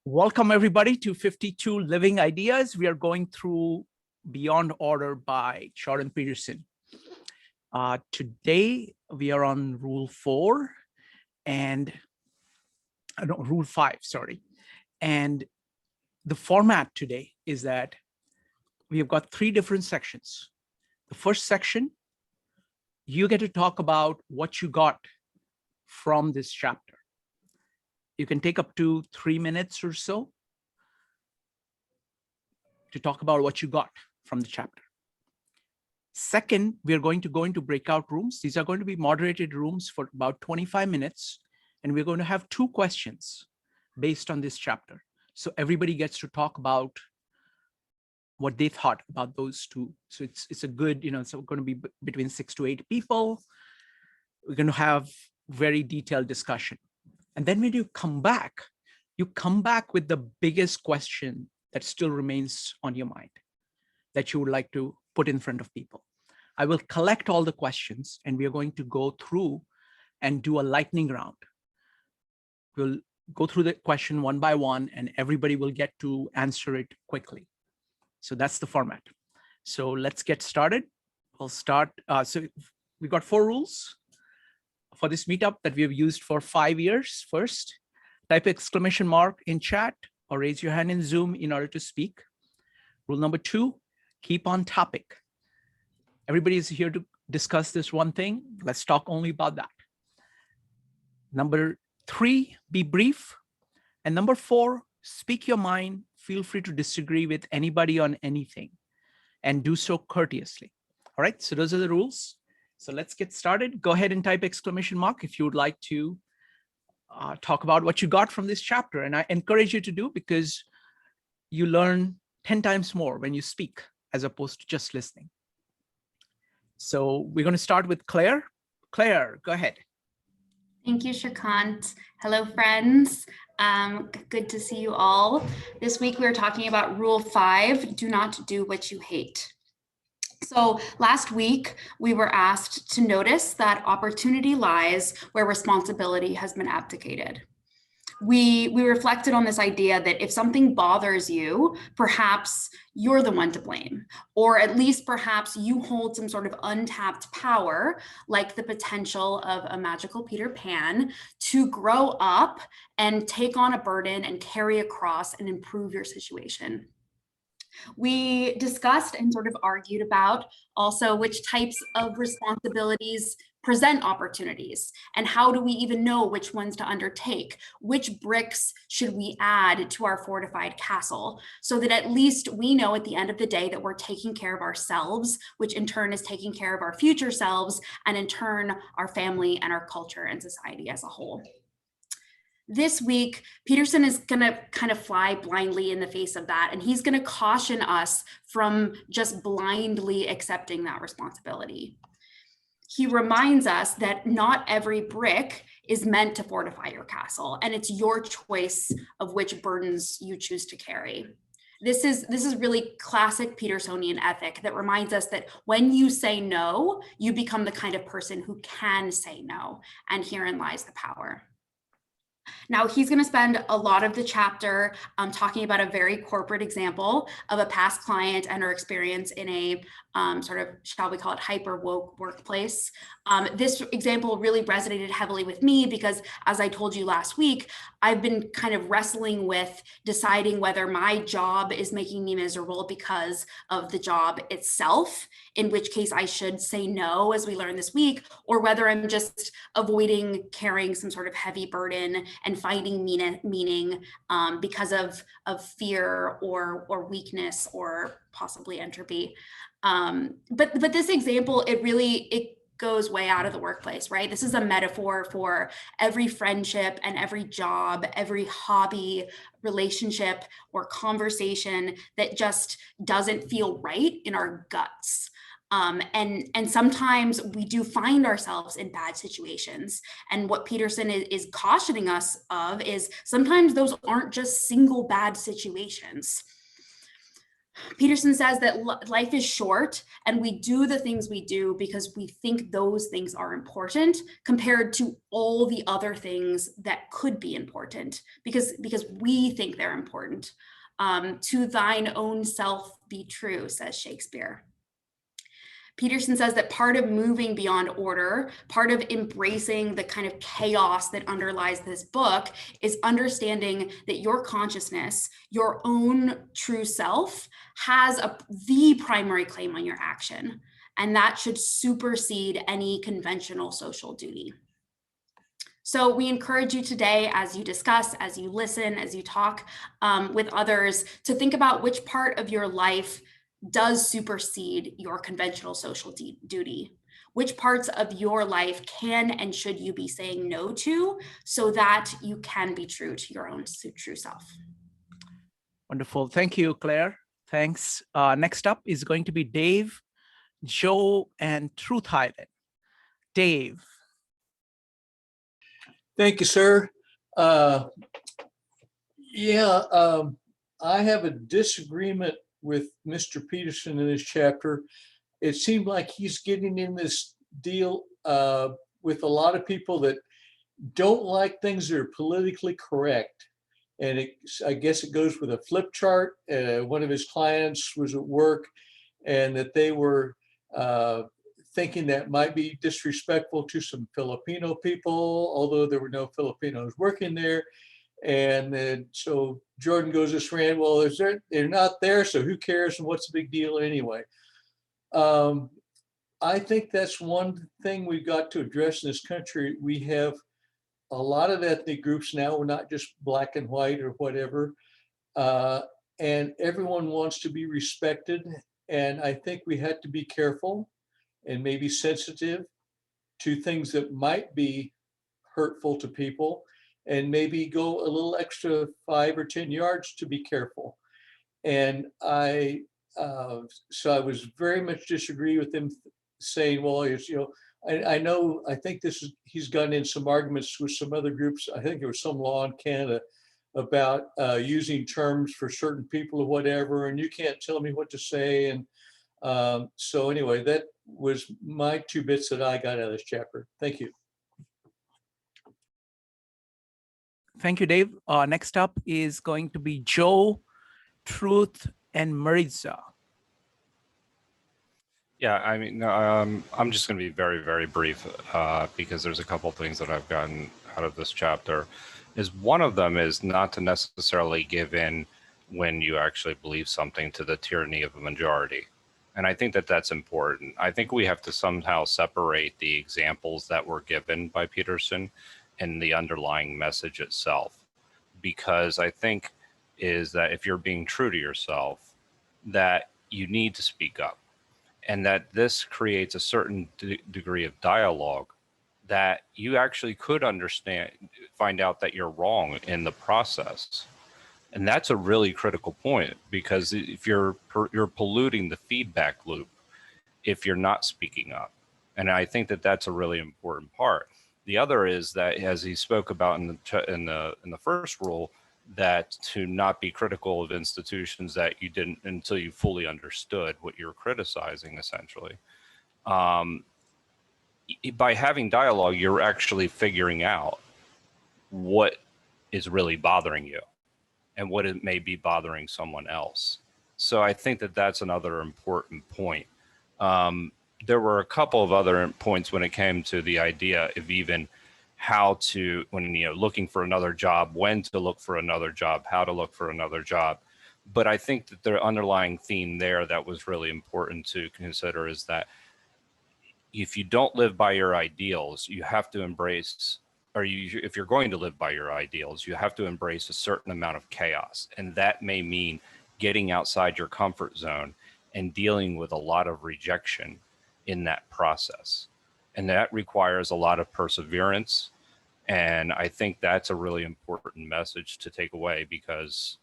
Welcome everybody to 52 Living Ideas. We are going through Beyond Order by Jordan Peterson. Today we are on rule 4 and rule 5, sorry. And the format today is that we have got 3 different sections. The first section, you get to talk about what you got from this chapter. You can take up to 3 minutes or so to talk about what you got from the chapter. Second, we are going to go into breakout rooms. These are going to be moderated rooms for about 25 minutes, and we're going to have 2 questions based on this chapter. So everybody gets to talk about what they thought about those 2. So it's a good, it's going to be between 6 to 8 people. We're going to have very detailed discussion. And then when you come back with the biggest question that still remains on your mind that you would like to put in front of people. I will collect all the questions and we are going to go through and do a lightning round. We'll go through the question one by one and everybody will get to answer it quickly. So that's the format. So let's get started. We'll start. So we got 4 rules for this meetup that we have used for 5 years. First, type exclamation mark in chat or raise your hand in Zoom in order to speak. Rule number 2, keep on topic. Everybody is here to discuss this one thing. Let's talk only about that. Number 3, be brief. And number 4, speak your mind. Feel free to disagree with anybody on anything and do so courteously. All right, so those are the rules. So let's get started. Go ahead and type exclamation mark if you would like to talk about what you got from this chapter. And I encourage you to do because you learn 10 times more when you speak as opposed to just listening. So we're going to start with Claire. Claire, go ahead. Thank you, Shrikant. Hello, friends. Good to see you all. This week we're talking about Rule 5, do not do what you hate. So last week, we were asked to notice that opportunity lies where responsibility has been abdicated. We reflected on this idea that if something bothers you, perhaps you're the one to blame, or at least perhaps you hold some sort of untapped power, like the potential of a magical Peter Pan, to grow up and take on a burden and carry a cross and improve your situation. We discussed and sort of argued about also which types of responsibilities present opportunities and how do we even know which ones to undertake? Which bricks should we add to our fortified castle so that at least we know at the end of the day that we're taking care of ourselves, which in turn is taking care of our future selves and in turn our family and our culture and society as a whole. This week, Peterson is going to kind of fly blindly in the face of that, and he's going to caution us from just blindly accepting that responsibility. He reminds us that not every brick is meant to fortify your castle, and it's your choice of which burdens you choose to carry. This is really classic Petersonian ethic that reminds us that when you say no, you become the kind of person who can say no, and herein lies the power. Now, he's going to spend a lot of the chapter talking about a very corporate example of a past client and her experience in a sort of, shall we call it, hyper woke workplace. This example really resonated heavily with me because, as I told you last week, I've been kind of wrestling with deciding whether my job is making me miserable because of the job itself, in which case I should say no, as we learned this week, or whether I'm just avoiding carrying some sort of heavy burden and finding meaning because of fear or weakness or possibly entropy. But this example, it goes way out of the workplace, right? This is a metaphor for every friendship and every job, every hobby, relationship, or conversation that just doesn't feel right in our guts. And sometimes we do find ourselves in bad situations. And what Peterson is cautioning us of is sometimes those aren't just single bad situations. Peterson says that life is short and we do the things we do because we think those things are important compared to all the other things that could be important because we think they're important. To thine own self be true, says Shakespeare. Peterson says that part of moving beyond order, part of embracing the kind of chaos that underlies this book is understanding that your consciousness, your own true self, has the primary claim on your action, and that should supersede any conventional social duty. So we encourage you today, as you discuss, as you listen, as you talk with others, to think about which part of your life does supersede your conventional social duty. Which parts of your life can and should you be saying no to so that you can be true to your own true self? Wonderful. Thank you, Claire. Thanks. Next up is going to be Dave, Joe, and Truth Island. Dave. Thank you, sir. I have a disagreement with Mr. Peterson in this chapter. It seemed like he's getting in this deal with a lot of people that don't like things that are politically correct. And I guess it goes with a flip chart. One of his clients was at work and that they were thinking that might be disrespectful to some Filipino people, although there were no Filipinos working there. And then so Jordan goes this rant, well, they're not there, so who cares and what's the big deal anyway? I think that's one thing we've got to address in this country. We have a lot of ethnic groups now, we're not just black and white or whatever, and everyone wants to be respected. And I think we had to be careful and maybe sensitive to things that might be hurtful to people, and maybe go a little extra 5 or 10 yards to be careful. And so I was very much disagree with him saying, well, it's, I think he's gotten in some arguments with some other groups. I think there was some law in Canada about using terms for certain people or whatever, and you can't tell me what to say. And so anyway, that was my 2 bits that I got out of this chapter. Thank you. Thank you, Dave. Next up is going to be Joe, Truth, and Maritza. Yeah, I mean, I'm just going to be very, very brief because there's a couple of things that I've gotten out of this chapter. One of them is not to necessarily give in when you actually believe something to the tyranny of a majority. And I think that that's important. I think we have to somehow separate the examples that were given by Peterson and the underlying message itself. Because I think is that if you're being true to yourself, that you need to speak up. And that this creates a certain degree of dialogue that you actually could find out that you're wrong in the process. And that's a really critical point, because if you're polluting the feedback loop if you're not speaking up. And I think that that's a really important part. The other is that, as he spoke about in the first rule, that to not be critical of institutions that you didn't until you fully understood what you're criticizing, essentially. By having dialogue, you're actually figuring out what is really bothering you and what it may be bothering someone else. So I think that that's another important point. There were a couple of other points when it came to the idea of even how to, when looking for another job, when to look for another job, how to look for another job. But I think that the underlying theme there that was really important to consider is that if you don't live by your ideals, you have to embrace, if you're going to live by your ideals, you have to embrace a certain amount of chaos. And that may mean getting outside your comfort zone and dealing with a lot of rejection in that process. And that requires a lot of perseverance. And I think that's a really important message to take away, because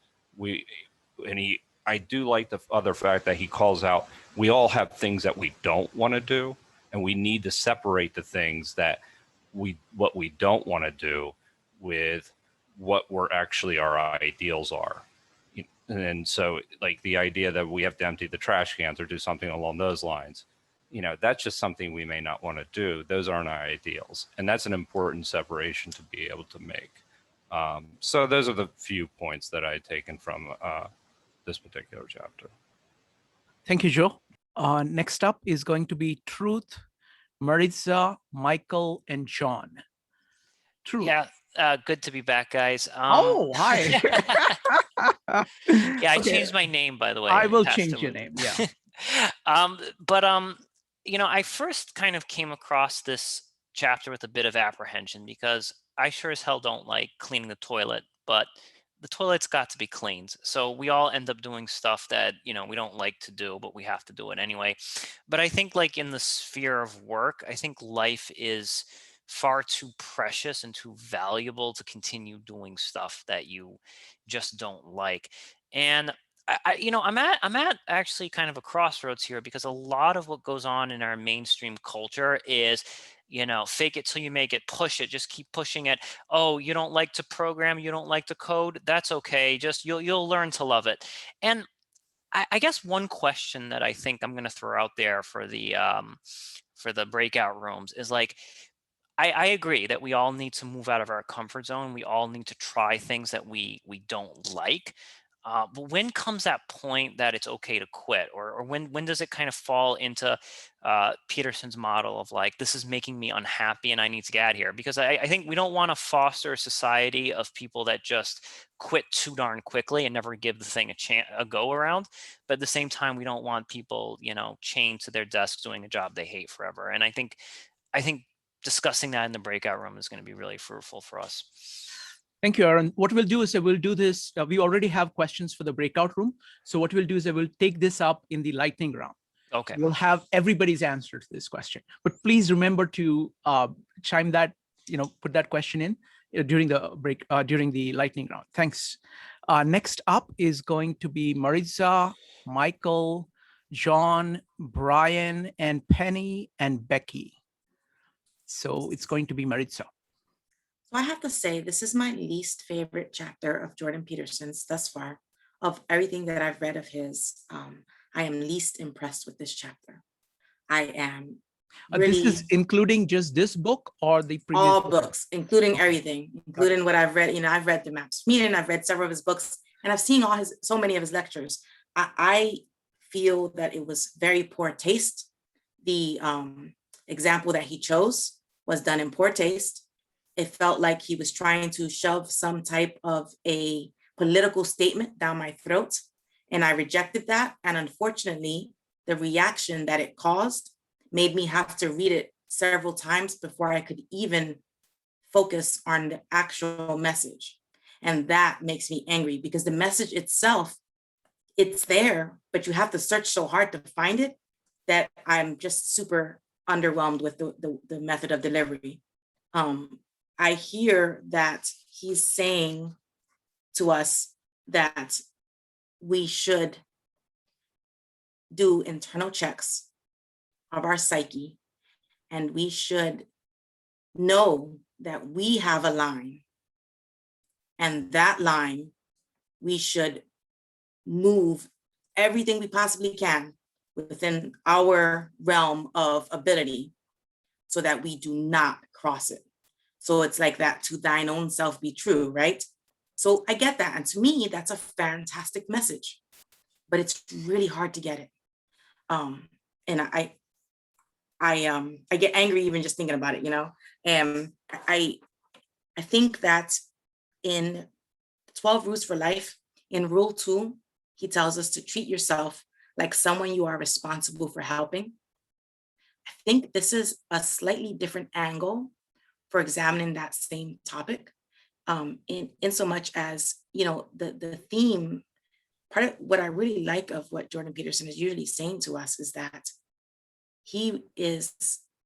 I do like the other fact that he calls out, we all have things that we don't want to do, and we need to separate the things that what we don't want to do with what our ideals are. And so like the idea that we have to empty the trash cans or do something along those lines, you know, that's just something we may not want to do. Those aren't our ideals. And that's an important separation to be able to make. So those are the few points that I had taken from this particular chapter. Thank you, Joe. Next up is going to be Truth, Maritza, Michael, and John. Truth. Yeah, good to be back, guys. Oh, hi. Yeah, I Okay. changed my name, by the way. I will past change the your week. name. Yeah. But you know, I first kind of came across this chapter with a bit of apprehension because I sure as hell don't like cleaning the toilet, but the toilet's got to be cleaned. So we all end up doing stuff that, you know, we don't like to do, but we have to do it anyway. But I think like in the sphere of work, I think life is far too precious and too valuable to continue doing stuff that you just don't like. And you know, I'm at actually kind of a crossroads here because a lot of what goes on in our mainstream culture is, you know, fake it till you make it, push it, just keep pushing it. Oh, you don't like to program, you don't like to code, that's okay. Just you'll learn to love it. And I guess one question that I think I'm going to throw out there for the breakout rooms is like, I agree that we all need to move out of our comfort zone. We all need to try things that we don't like. But when comes that point that it's okay to quit, or when does it kind of fall into Peterson's model of like, this is making me unhappy and I need to get out of here? Because I think we don't want to foster a society of people that just quit too darn quickly and never give the thing a go around. But at the same time, we don't want people, you know, chained to their desks doing a job they hate forever. And I think discussing that in the breakout room is going to be really fruitful for us. Thank you, Aaron. What we'll do is we'll do this. We already have questions for the breakout room. So what we'll do is we'll take this up in the lightning round. Okay. We'll have everybody's answer to this question. But please remember to chime that, you know, put that question in during the lightning round. Thanks. Next up is going to be Maritza, Michael, John, Brian, and Penny, and Becky. So it's going to be Maritza. So I have to say, this is my least favorite chapter of Jordan Peterson's thus far. Of everything that I've read of his, I am least impressed with this chapter. I am really... This is including just this book or the previous all book? books, including everything, including what I've read. You know, I've read the Maps Meeting, I've read several of his books, and I've seen so many of his lectures. I feel that it was very poor taste. The example that he chose was done in poor taste. It felt like he was trying to shove some type of a political statement down my throat, and I rejected that. And unfortunately, the reaction that it caused made me have to read it several times before I could even focus on the actual message. And that makes me angry because the message itself, it's there, but you have to search so hard to find it that I'm just super underwhelmed with the method of delivery. I hear that he's saying to us that we should do internal checks of our psyche, and we should know that we have a line, and that line, we should move everything we possibly can within our realm of ability so that we do not cross it. So it's like that, to thine own self be true, right? So I get that. And to me, that's a fantastic message, but it's really hard to get it. And I get angry even just thinking about it, you know? And I think that in 12 Rules for Life, in Rule 2, he tells us to treat yourself like someone you are responsible for helping. I think this is a slightly different angle for examining that same topic, in so much as, you know, the theme, part of what I really like of what Jordan Peterson is usually saying to us is that he is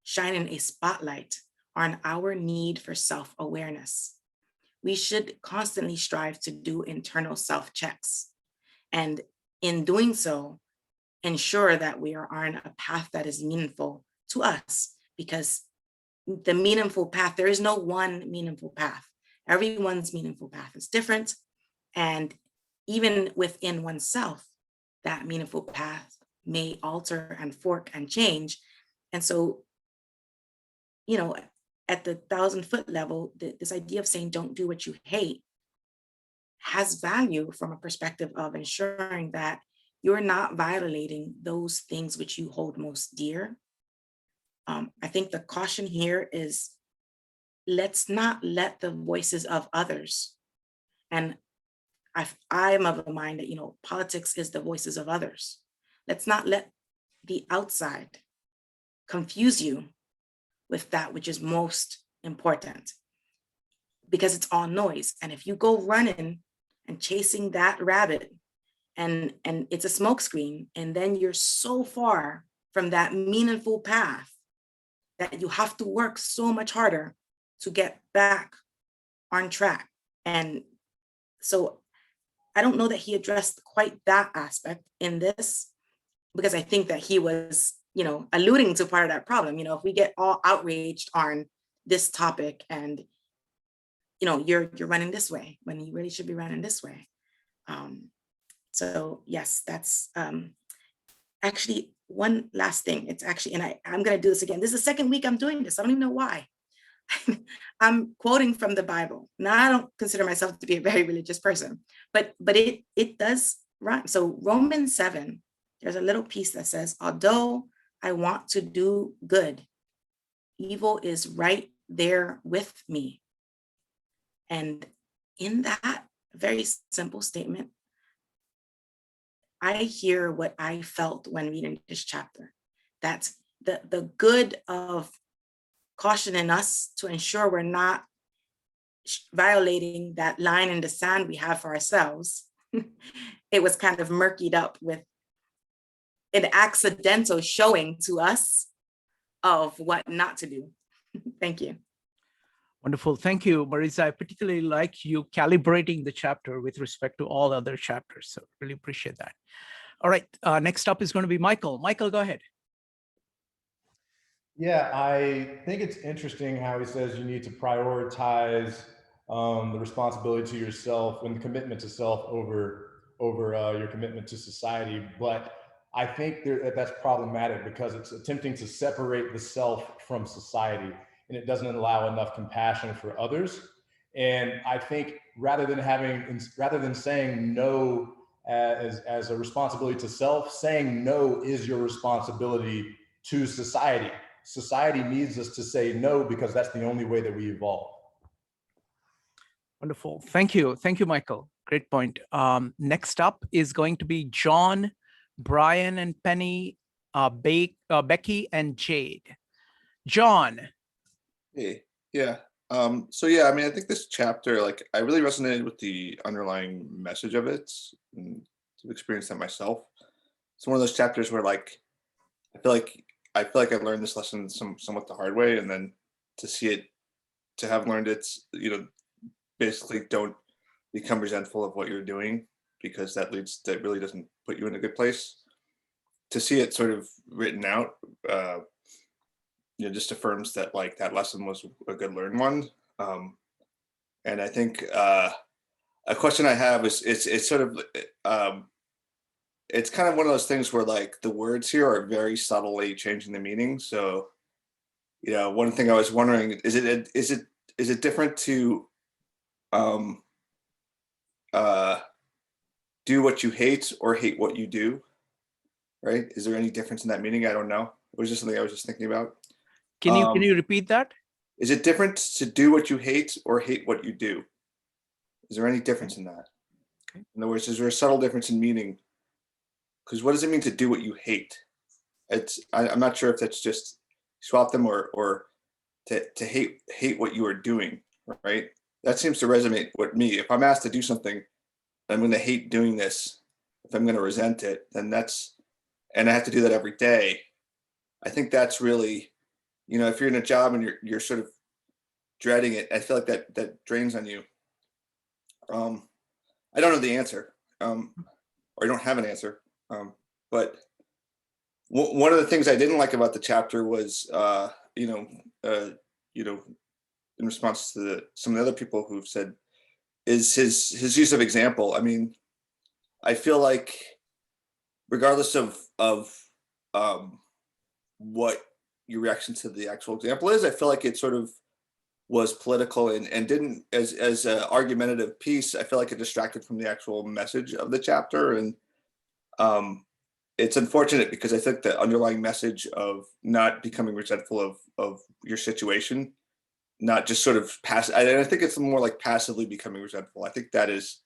shining a spotlight on our need for self-awareness. We should constantly strive to do internal self-checks. And in doing so, ensure that we are on a path that is meaningful to us, because the meaningful path, there is no one meaningful path. Everyone's meaningful path is different. And even within oneself, that meaningful path may alter and fork and change. And so, you know, at the 1,000-foot level, this idea of saying don't do what you hate has value from a perspective of ensuring that you're not violating those things which you hold most dear. I think the caution here is, let's not let the voices of others, and I am of the mind that, you know, politics is the voices of others. Let's not let the outside confuse you with that which is most important, because it's all noise. And if you go running and chasing that rabbit, and it's a smokescreen, and then you're so far from that meaningful path that you have to work so much harder to get back on track. And so I don't know that he addressed quite that aspect in this, because I think that he was, you know, alluding to part of that problem. You know, if we get all outraged on this topic and, you know, you're running this way when you really should be running this way. So yes, that's actually one last thing. It's actually, and I'm going to do this again. This is the second week I'm doing this. I don't even know why. I'm quoting from the Bible. Now, I don't consider myself to be a very religious person, but it does rhyme. So Romans 7, there's a little piece that says, although I want to do good, evil is right there with me. And in that very simple statement, I hear what I felt when reading this chapter. That's the good of cautioning us to ensure we're not violating that line in the sand we have for ourselves. It was kind of murkied up with an accidental showing to us of what not to do. Thank you. Wonderful. Thank you, Maritza. I particularly like you calibrating the chapter with respect to all other chapters. So really appreciate that. All right. Next up is going to be Michael. Michael, go ahead. Yeah, I think it's interesting how he says you need to prioritize the responsibility to yourself and the commitment to self over your commitment to society. But I think that's problematic because it's attempting to separate the self from society, and it doesn't allow enough compassion for others. And I think rather than saying no as a responsibility to self, saying no is your responsibility to society. Society needs us to say no because that's the only way that we evolve. Wonderful. Thank you. Thank you, Michael. Great point. Next up is going to be John, Brian, and Penny, Becky, and Jade. John. Hey, yeah. So yeah, I mean, I think this chapter, like, I really resonated with the underlying message of it, and to experience that myself. It's one of those chapters where, like, I feel like I learned this lesson somewhat the hard way, and then to have learned it, you know, basically don't become resentful of what you're doing, because that really doesn't put you in a good place. To see it sort of written out, you know, just affirms that, like, that lesson was a good learned one. And I think a question I have is, it's sort of, it's kind of one of those things where, like, the words here are very subtly changing the meaning. So, you know, one thing I was wondering, is it different to do what you hate or hate what you do? Right? Is there any difference in that meaning? I don't know. It was just something I was just thinking about. Can you repeat that? Is it different to do what you hate or hate what you do? Is there any difference in that? Okay. In other words, is there a subtle difference in meaning? Because what does it mean to do what you hate? I'm not sure if that's just swap them or to hate what you are doing, right? That seems to resonate with me. If I'm asked to do something, I'm going to hate doing this. If I'm going to resent it, then and I have to do that every day. I think that's really, you know, if you're in a job and you're sort of dreading it, I feel like that drains on you. I don't know the answer, or I don't have an answer. But one of the things I didn't like about the chapter was, you know, in response to some of the other people who've said, is his use of example. I mean, I feel like regardless of what your reaction to the actual example is, I feel like it sort of was political and didn't, as an argumentative piece, I feel like it distracted from the actual message of the chapter. And it's unfortunate because I think the underlying message of not becoming resentful of your situation, not just sort of I think it's more like passively becoming resentful. I think that is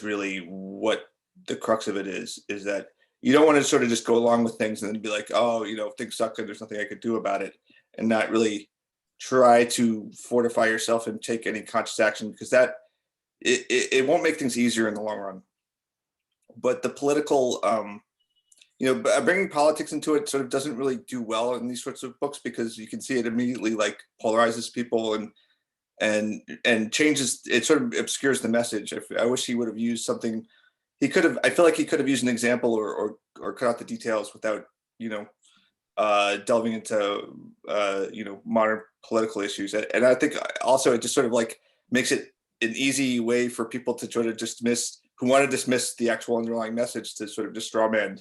really what the crux of it is that you don't want to sort of just go along with things and then be like, oh, things suck and there's nothing I could do about it, and not really try to fortify yourself and take any conscious action, because that it won't make things easier in the long run. But the political, bringing politics into it sort of doesn't really do well in these sorts of books, because you can see it immediately like polarizes people and changes, it sort of obscures the message. I wish he would have used something. I feel like he could have used an example or cut out the details without, delving into, modern political issues. And I think also it just sort of like makes it an easy way for people to try to who want to dismiss the actual underlying message, to sort of just straw man.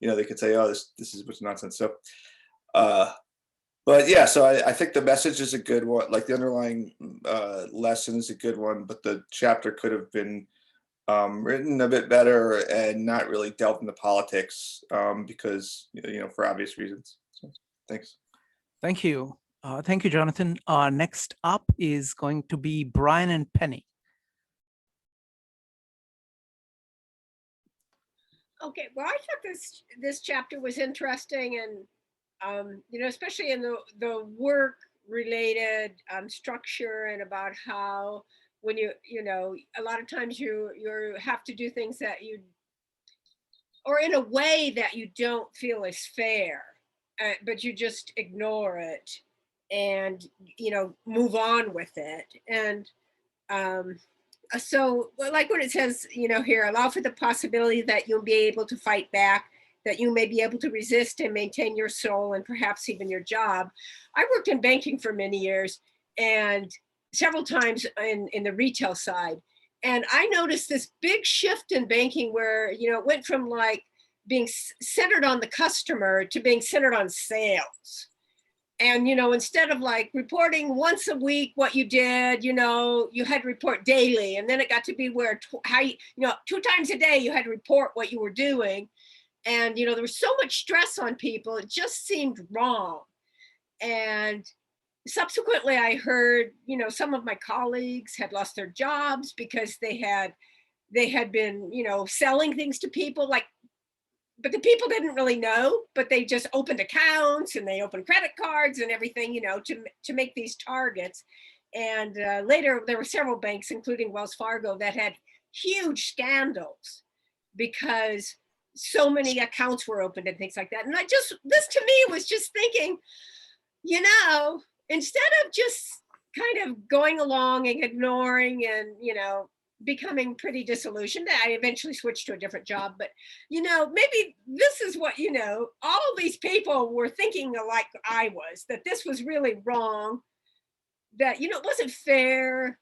They could say, oh, this is what's nonsense. So, but yeah, so I think the message is a good one. Like the underlying lesson is a good one, but the chapter could have been written a bit better and not really delved into politics, because, for obvious reasons. So, thanks. Thank you. Thank you, Jonathan. Next up is going to be Brian and Penny. Okay, well, I thought this chapter was interesting, and especially in the work related structure, and about how when a lot of times you have to do things that or in a way that you don't feel is fair, but you just ignore it and move on with it. And so like when it says, here, allow for the possibility that you'll be able to fight back, that you may be able to resist and maintain your soul and perhaps even your job. I worked in banking for many years, and several times in the retail side. And I noticed this big shift in banking where, it went from like being centered on the customer to being centered on sales. And, instead of like reporting once a week what you did, you had to report daily. And then it got to be where 2 times a day you had to report what you were doing. And, there was so much stress on people. It just seemed wrong. And subsequently, I heard, some of my colleagues had lost their jobs because they had been, selling things to people, but the people didn't really know, but they just opened accounts and they opened credit cards and everything, to make these targets. And later there were several banks, including Wells Fargo, that had huge scandals because so many accounts were opened and things like that. And this to me was just thinking, instead of just kind of going along and ignoring and, becoming pretty disillusioned, I eventually switched to a different job. But, maybe this is what, all these people were thinking like I was, that this was really wrong, that, it wasn't fair.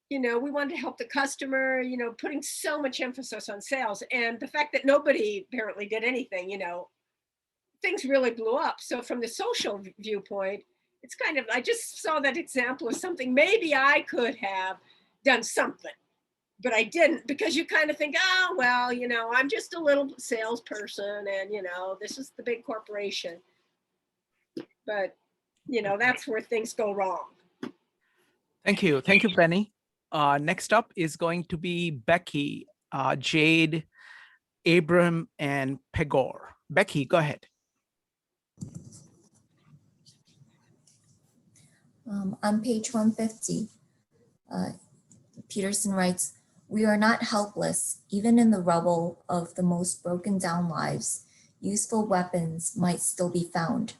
We wanted to help the customer, putting so much emphasis on sales. And the fact that nobody apparently did anything, things really blew up. So from the social viewpoint, it's kind of, I just saw that example of something maybe I could have done something, but I didn't, because you kind of think, oh, well, I'm just a little salesperson and, this is the big corporation. But, that's where things go wrong. Thank you. Thank you, Penny. Next up is going to be Becky, Jade, Abram, and Pegor. Becky, go ahead. On page 150, Peterson writes, "We are not helpless. Even in the rubble of the most broken down lives, useful weapons might still be found.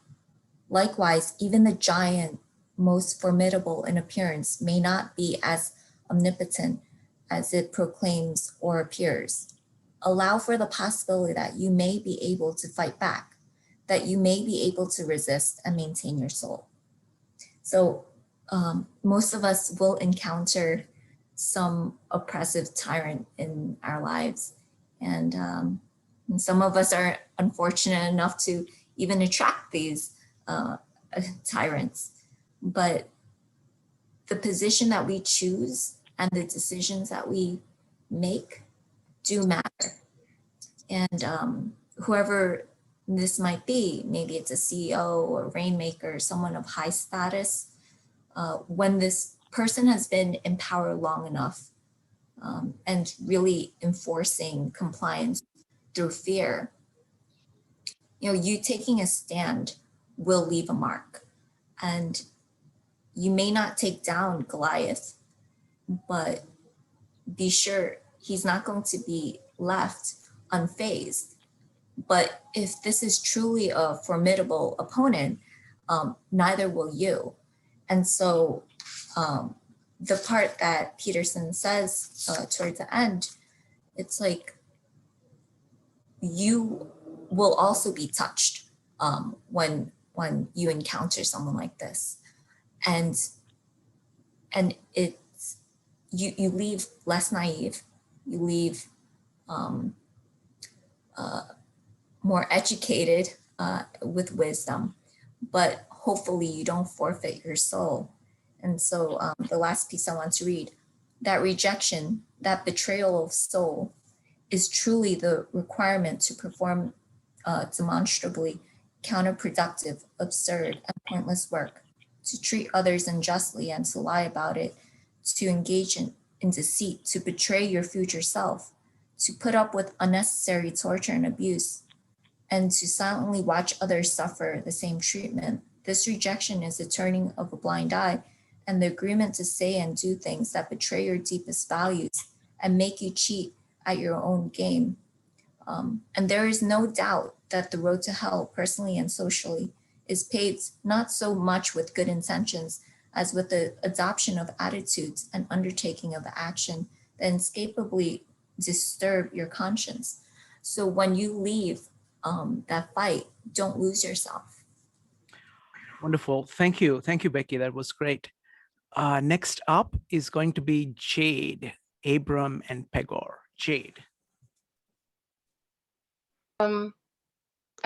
Likewise, even the giant, most formidable in appearance, may not be as omnipotent as it proclaims or appears. Allow for the possibility that you may be able to fight back, that you may be able to resist and maintain your soul." So most of us will encounter some oppressive tyrant in our lives. And some of us are unfortunate enough to even attract these tyrants. But the position that we choose and the decisions that we make do matter. And whoever this might be, maybe it's a CEO or rainmaker, someone of high status, when this person has been in power long enough and really enforcing compliance through fear, you taking a stand will leave a mark. And you may not take down Goliath, but be sure he's not going to be left unfazed. But if this is truly a formidable opponent, neither will you. And so the part that Peterson says towards the end, it's like you will also be touched when you encounter someone like this. And it's you leave less naive, you leave more educated with wisdom, but hopefully you don't forfeit your soul. And so the last piece I want to read, that rejection, that betrayal of soul is truly the requirement to perform demonstrably counterproductive, absurd, and pointless work, to treat others unjustly and to lie about it, to engage in deceit, to betray your future self, to put up with unnecessary torture and abuse, and to silently watch others suffer the same treatment. This rejection is the turning of a blind eye and the agreement to say and do things that betray your deepest values and make you cheat at your own game. And there is no doubt that the road to hell, personally and socially, is paved not so much with good intentions as with the adoption of attitudes and undertaking of action that inescapably disturb your conscience. So when you leave that fight, don't lose yourself. Wonderful. Thank you. Thank you, Becky. That was great. Next up is going to be Jade, Abram, and Pegor. Jade. I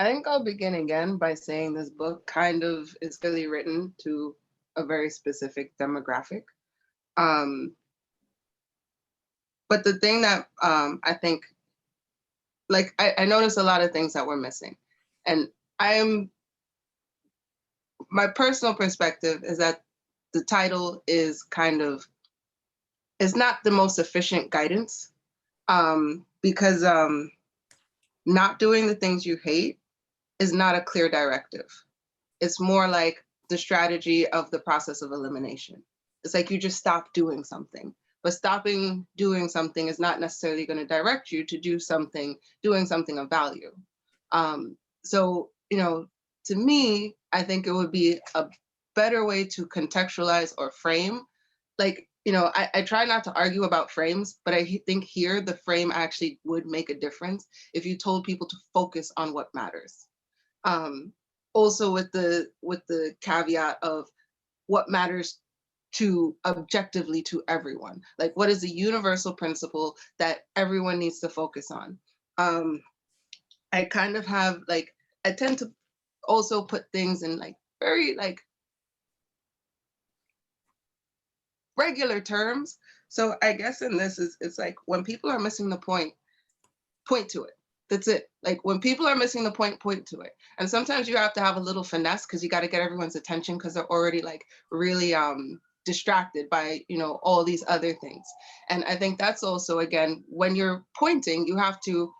think I'll begin again by saying this book kind of is really written to a very specific demographic. But the thing that I think, like, I noticed a lot of things that were missing. And my personal perspective is that the title is is not the most efficient guidance because not doing the things you hate is not a clear directive. It's more like the strategy of the process of elimination. It's like you just stop doing something, but stopping doing something is not necessarily going to direct you to doing something of value. So, to me, I think it would be a better way to contextualize or frame. Like, I try not to argue about frames, but I think here the frame actually would make a difference if you told people to focus on what matters. Also with the caveat of what matters objectively to everyone. Like, what is the universal principle that everyone needs to focus on? I kind of have I tend to also put things in very regular terms. So I guess in this it's like when people are missing the point to it. That's it. Like when people are missing the point to it. And sometimes you have to have a little finesse because you got to get everyone's attention because they're already really distracted by all these other things. And I think that's also, again, when you're pointing, you have to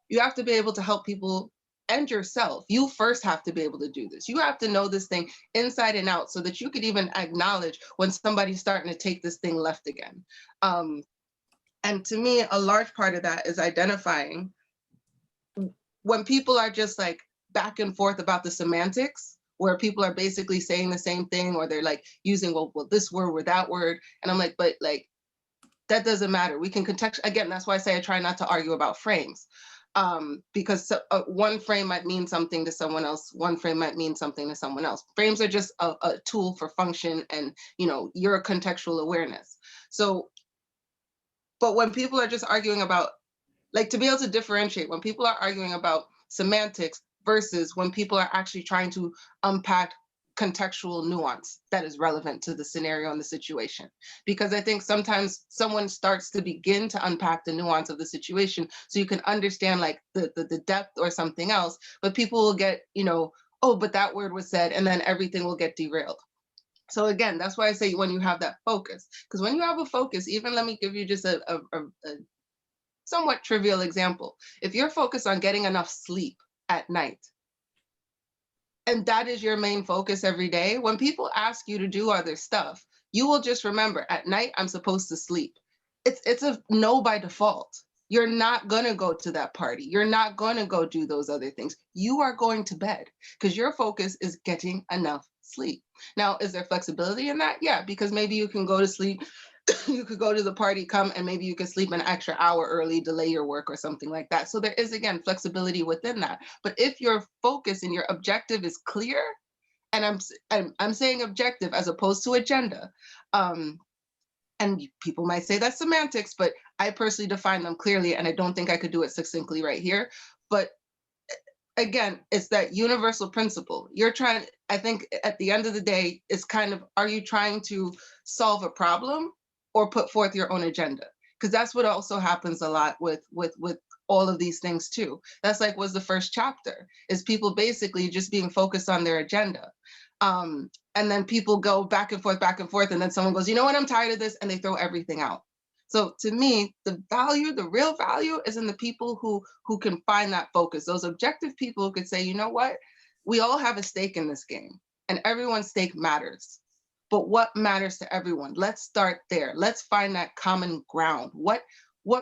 be able to help people and yourself. You first have to be able to do this. You have to know this thing inside and out so that you could even acknowledge when somebody's starting to take this thing left again. And to me, a large part of that is identifying when people are just back and forth about the semantics, where people are basically saying the same thing, or they're using, well, this word or that word. And I'm but that doesn't matter. We can again, that's why I say I try not to argue about frames. Because one frame might mean something to someone else, one frame might mean something to someone else. Frames are just a tool for function and your contextual awareness. So, but when people are just arguing about Like to be able to differentiate when people are arguing about semantics versus when people are actually trying to unpack contextual nuance that is relevant to the scenario and the situation. Because I think sometimes someone starts to begin to unpack the nuance of the situation so you can understand like the depth or something else, but people will get, you know, oh, but that word was said, and then everything will get derailed. So again, that's why I say when you have that focus, because when you have a focus, even let me give you just a somewhat trivial example. If you're focused on getting enough sleep at night, and that is your main focus every day, when people ask you to do other stuff, you will just remember at night, I'm supposed to sleep. It's a no by default. You're not going to go to that party. You're not going to go do those other things. You are going to bed because your focus is getting enough sleep. Now, is there flexibility in that? Yeah, because maybe you can go to sleep. You could go to the party, come, and maybe you could sleep an extra hour early, delay your work or something like that. So there is, again, flexibility within that. But if your focus and your objective is clear, and I'm saying objective as opposed to agenda, and people might say that's semantics, but I personally define them clearly, and I don't think I could do it succinctly right here. But again, it's that universal principle. You're trying, I think at the end of the day, it's kind of, are you trying to solve a problem or put forth your own agenda? Because that's what also happens a lot with all of these things too. That's like was the first chapter, is people basically just being focused on their agenda. And then people go back and forth, and then someone goes, you know what, I'm tired of this, and they throw everything out. So to me, the value, the real value is in the people who can find that focus, those objective people who could say, you know what, we all have a stake in this game, and everyone's stake matters. But what matters to everyone? Let's start there. Let's find that common ground. What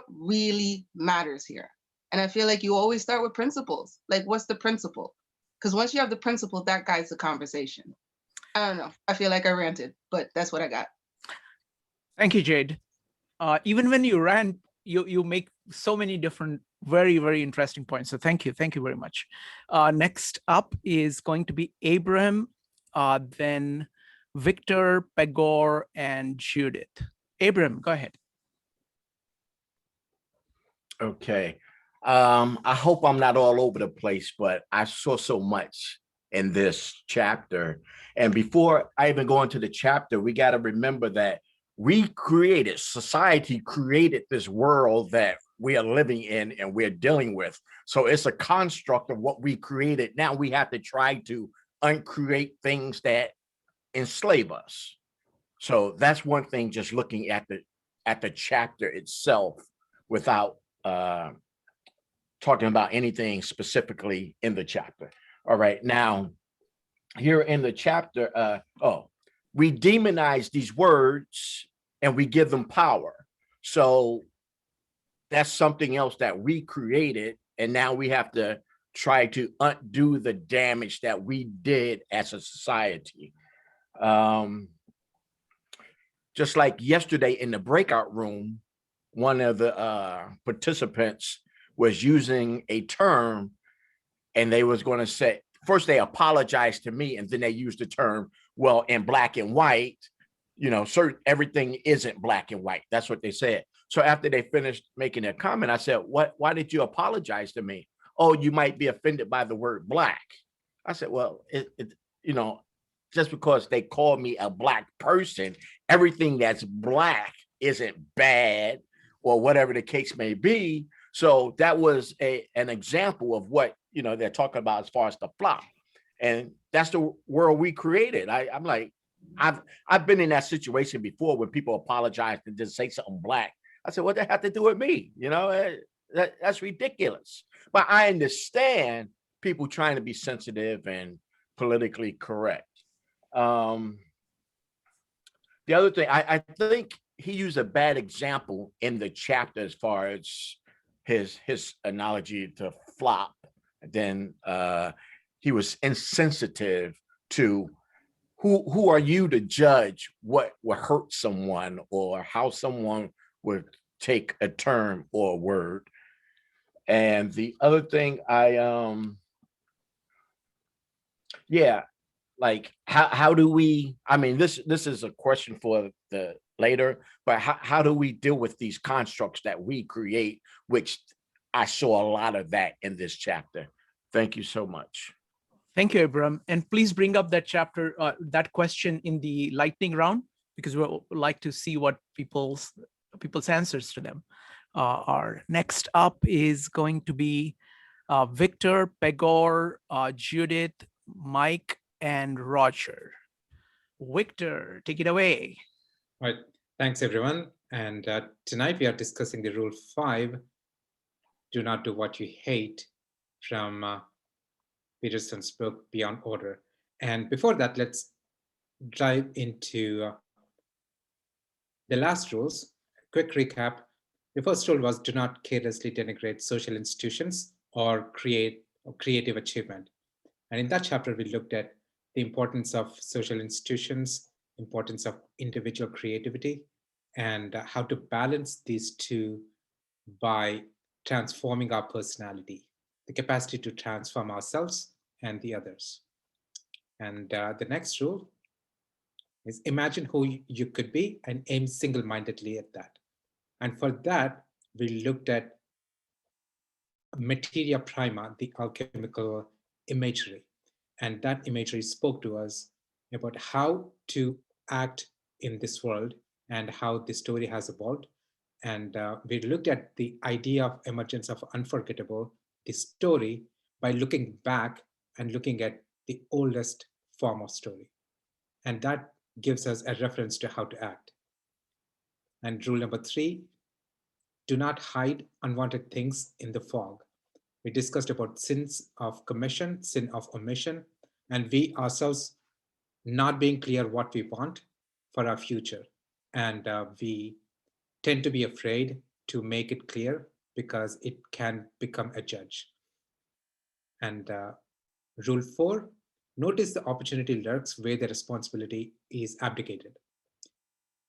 really matters here? And I feel like you always start with principles. Like, what's the principle? Because once you have the principle, that guides the conversation. I don't know. I feel like I ranted, but that's what I got. Thank you, Jade. Even when you rant, you make so many different, very, very interesting points. So thank you very much. Next up is going to be Abraham, then Victor, Pegor, and Judith. Abraham, go ahead. Okay. I hope I'm not all over the place, but I saw so much in this chapter. And before I even go into the chapter, we got to remember that society created this world that we are living in and we're dealing with. So it's a construct of what we created. Now we have to try to uncreate things that enslave us. So that's one thing, just looking at the chapter itself without talking about anything specifically in the chapter. All right, now here in the chapter, we demonize these words and we give them power. So that's something else that we created, and now we have to try to undo the damage that we did as a society. Just like yesterday in the breakout room, one of the participants was using a term, and they was going to say, first they apologized to me, and then they used the term, well, in black and white, everything isn't black and white. That's what they said. So after they finished making their comment, I said, why did you apologize to me? Oh, you might be offended by the word black. I said, well, just because they call me a black person, everything that's black isn't bad, or whatever the case may be. So that was an example of what they're talking about as far as the flop. And that's the world we created. I'm like, I've been in that situation before when people apologize and just say something black. I said, what does that have to do with me? That's ridiculous. But I understand people trying to be sensitive and politically correct. The other thing, I think he used a bad example in the chapter as far as his analogy to flop. Then he was insensitive to who are you to judge what will hurt someone or how someone would take a term or a word. And the other thing like how do we, this is a question for the later, but how do we deal with these constructs that we create, which I saw a lot of that in this chapter. Thank you so much. Thank you, Abram. And please bring up that chapter, that question in the lightning round, because we'll like to see what people's answers to them are. Next up is going to be Victor, Pegor, Judith, Mike, and Roger. Victor, take it away. All right. Thanks, everyone. And tonight we are discussing the rule 5, do not do what you hate, from Peterson's book, Beyond Order. And before that, let's dive into the last rules. Quick recap. The first rule was do not carelessly denigrate social institutions or creative achievement. And in that chapter, we looked at the importance of social institutions, importance of individual creativity, and how to balance these two by transforming our personality, the capacity to transform ourselves and the others. And the next rule is imagine who you could be and aim single-mindedly at that. And for that, we looked at materia prima, the alchemical imagery. And that imagery spoke to us about how to act in this world and how the story has evolved. And we looked at the idea of emergence of unforgettable, the story, by looking back and looking at the oldest form of story. And that gives us a reference to how to act. And rule number 3, do not hide unwanted things in the fog. We discussed about sins of commission, sin of omission, and we ourselves not being clear what we want for our future. And we tend to be afraid to make it clear because it can become a judge. And rule 4, notice the opportunity lurks where the responsibility is abdicated.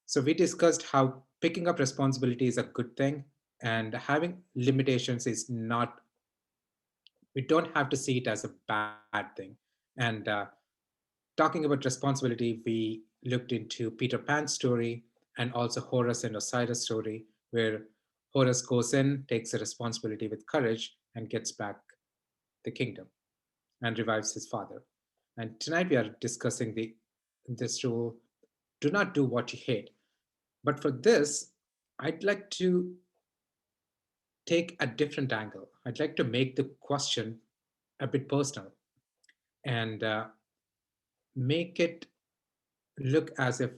So we discussed how picking up responsibility is a good thing and having limitations is not, we don't have to see it as a bad thing. And talking about responsibility, we looked into Peter Pan's story and also Horus and Osiris story, where Horus goes in, takes the responsibility with courage and gets back the kingdom and revives his father. And tonight we are discussing this rule, do not do what you hate. But for this, I'd like to take a different angle. I'd like to make the question a bit personal and make it look as if,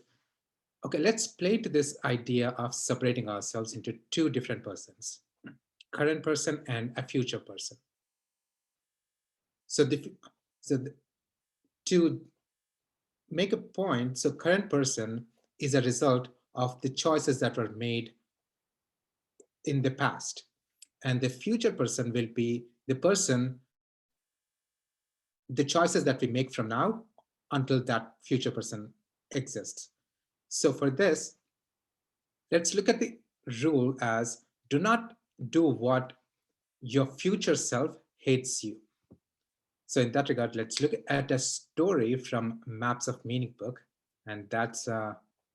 okay, let's play to this idea of separating ourselves into 2 different persons, current person and a future person. So, to make a point, so current person is a result of the choices that were made in the past. And the future person will be the person, the choices that we make from now until that future person exists. So for this, let's look at the rule as do not do what your future self hates you. So in that regard, let's look at a story from Maps of Meaning book. And that's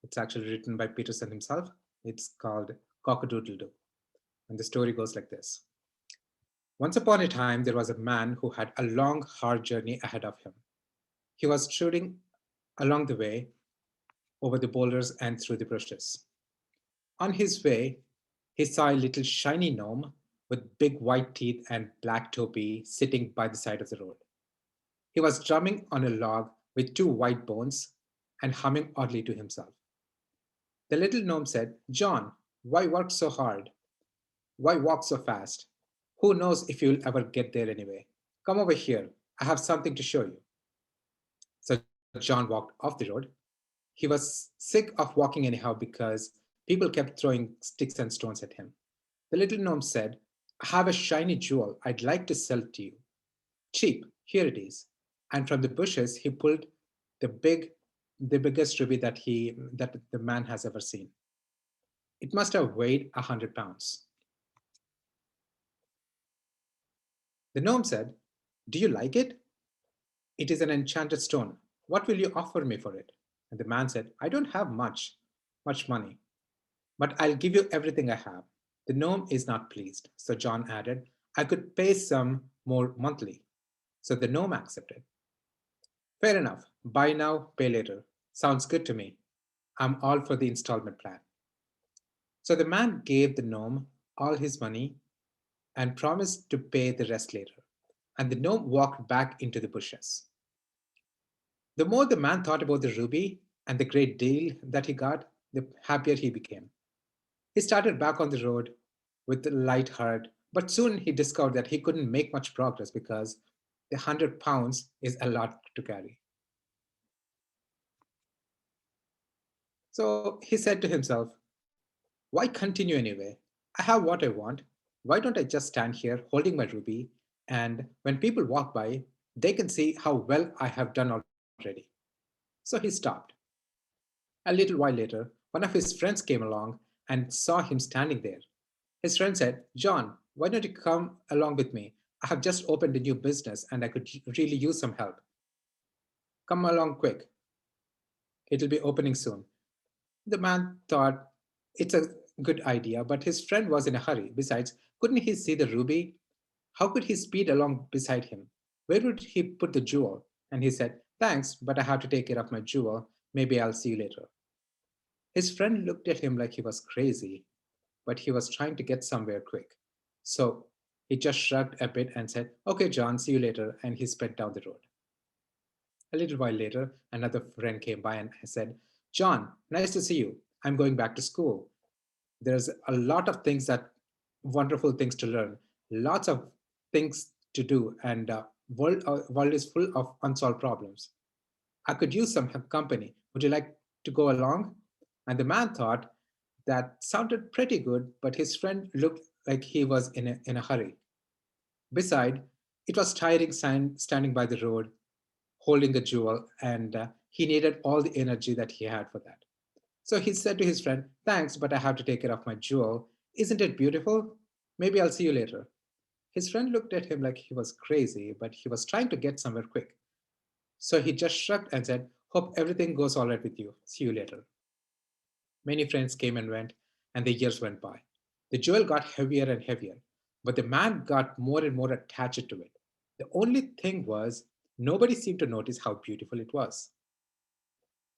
it's actually written by Peterson himself. It's called Cock-a-doodle-doo. And the story goes like this. Once upon a time, there was a man who had a long, hard journey ahead of him. He was trudging along the way over the boulders and through the bushes. On his way, he saw a little shiny gnome with big white teeth and black topi sitting by the side of the road. He was drumming on a log with 2 white bones and humming oddly to himself. The little gnome said, "John, why work so hard? Why walk so fast? Who knows if you'll ever get there anyway? Come over here. I have something to show you." So John walked off the road. He was sick of walking anyhow because people kept throwing sticks and stones at him. The little gnome said, "I have a shiny jewel I'd like to sell to you. Cheap, here it is." And from the bushes, he pulled the biggest ruby that the man has ever seen. It must have weighed 100 pounds. The gnome said, "Do you like it? It is an enchanted stone. What will you offer me for it?" And the man said, "I don't have much money, but I'll give you everything I have. The gnome is not pleased. So John added, I could pay some more monthly. So the gnome accepted. Fair enough. Buy now, pay later. Sounds good to me. I'm all for the installment plan. So the man gave the gnome all his money and promised to pay the rest later. And the gnome walked back into the bushes. The more the man thought about the ruby and the great deal that he got, the happier he became. He started back on the road with a light heart, but soon he discovered that he couldn't make much progress because the 100 pounds is a lot to carry. So he said to himself, why continue anyway? I have what I want. Why don't I just stand here holding my ruby, and when people walk by, they can see how well I have done already. So he stopped. A little while later, one of his friends came along and saw him standing there. His friend said, John, why don't you come along with me? I have just opened a new business and I could really use some help. Come along quick. It'll be opening soon. The man thought it's a good idea, but his friend was in a hurry. Besides, couldn't he see the ruby? How could he speed along beside him? Where would he put the jewel? And he said, thanks, but I have to take care of my jewel. Maybe I'll see you later. His friend looked at him like he was crazy, but he was trying to get somewhere quick. So he just shrugged a bit and said, okay, John, see you later. And he sped down the road. A little while later, another friend came by and said, John, nice to see you. I'm going back to school. There's a lot of things wonderful things to learn, lots of things to do, and world is full of unsolved problems. I could use some company. Would you like to go along? And the man thought that sounded pretty good, but his friend looked like he was in a hurry. Besides, it was tiring standing by the road, holding the jewel, and he needed all the energy that he had for that. So he said to his friend, thanks, but I have to take care of my jewel. Isn't it beautiful? Maybe I'll see you later. His friend looked at him like he was crazy, but he was trying to get somewhere quick. So he just shrugged and said, hope everything goes all right with you. See you later. Many friends came and went, and the years went by. The jewel got heavier and heavier, but the man got more and more attached to it. The only thing was, nobody seemed to notice how beautiful it was.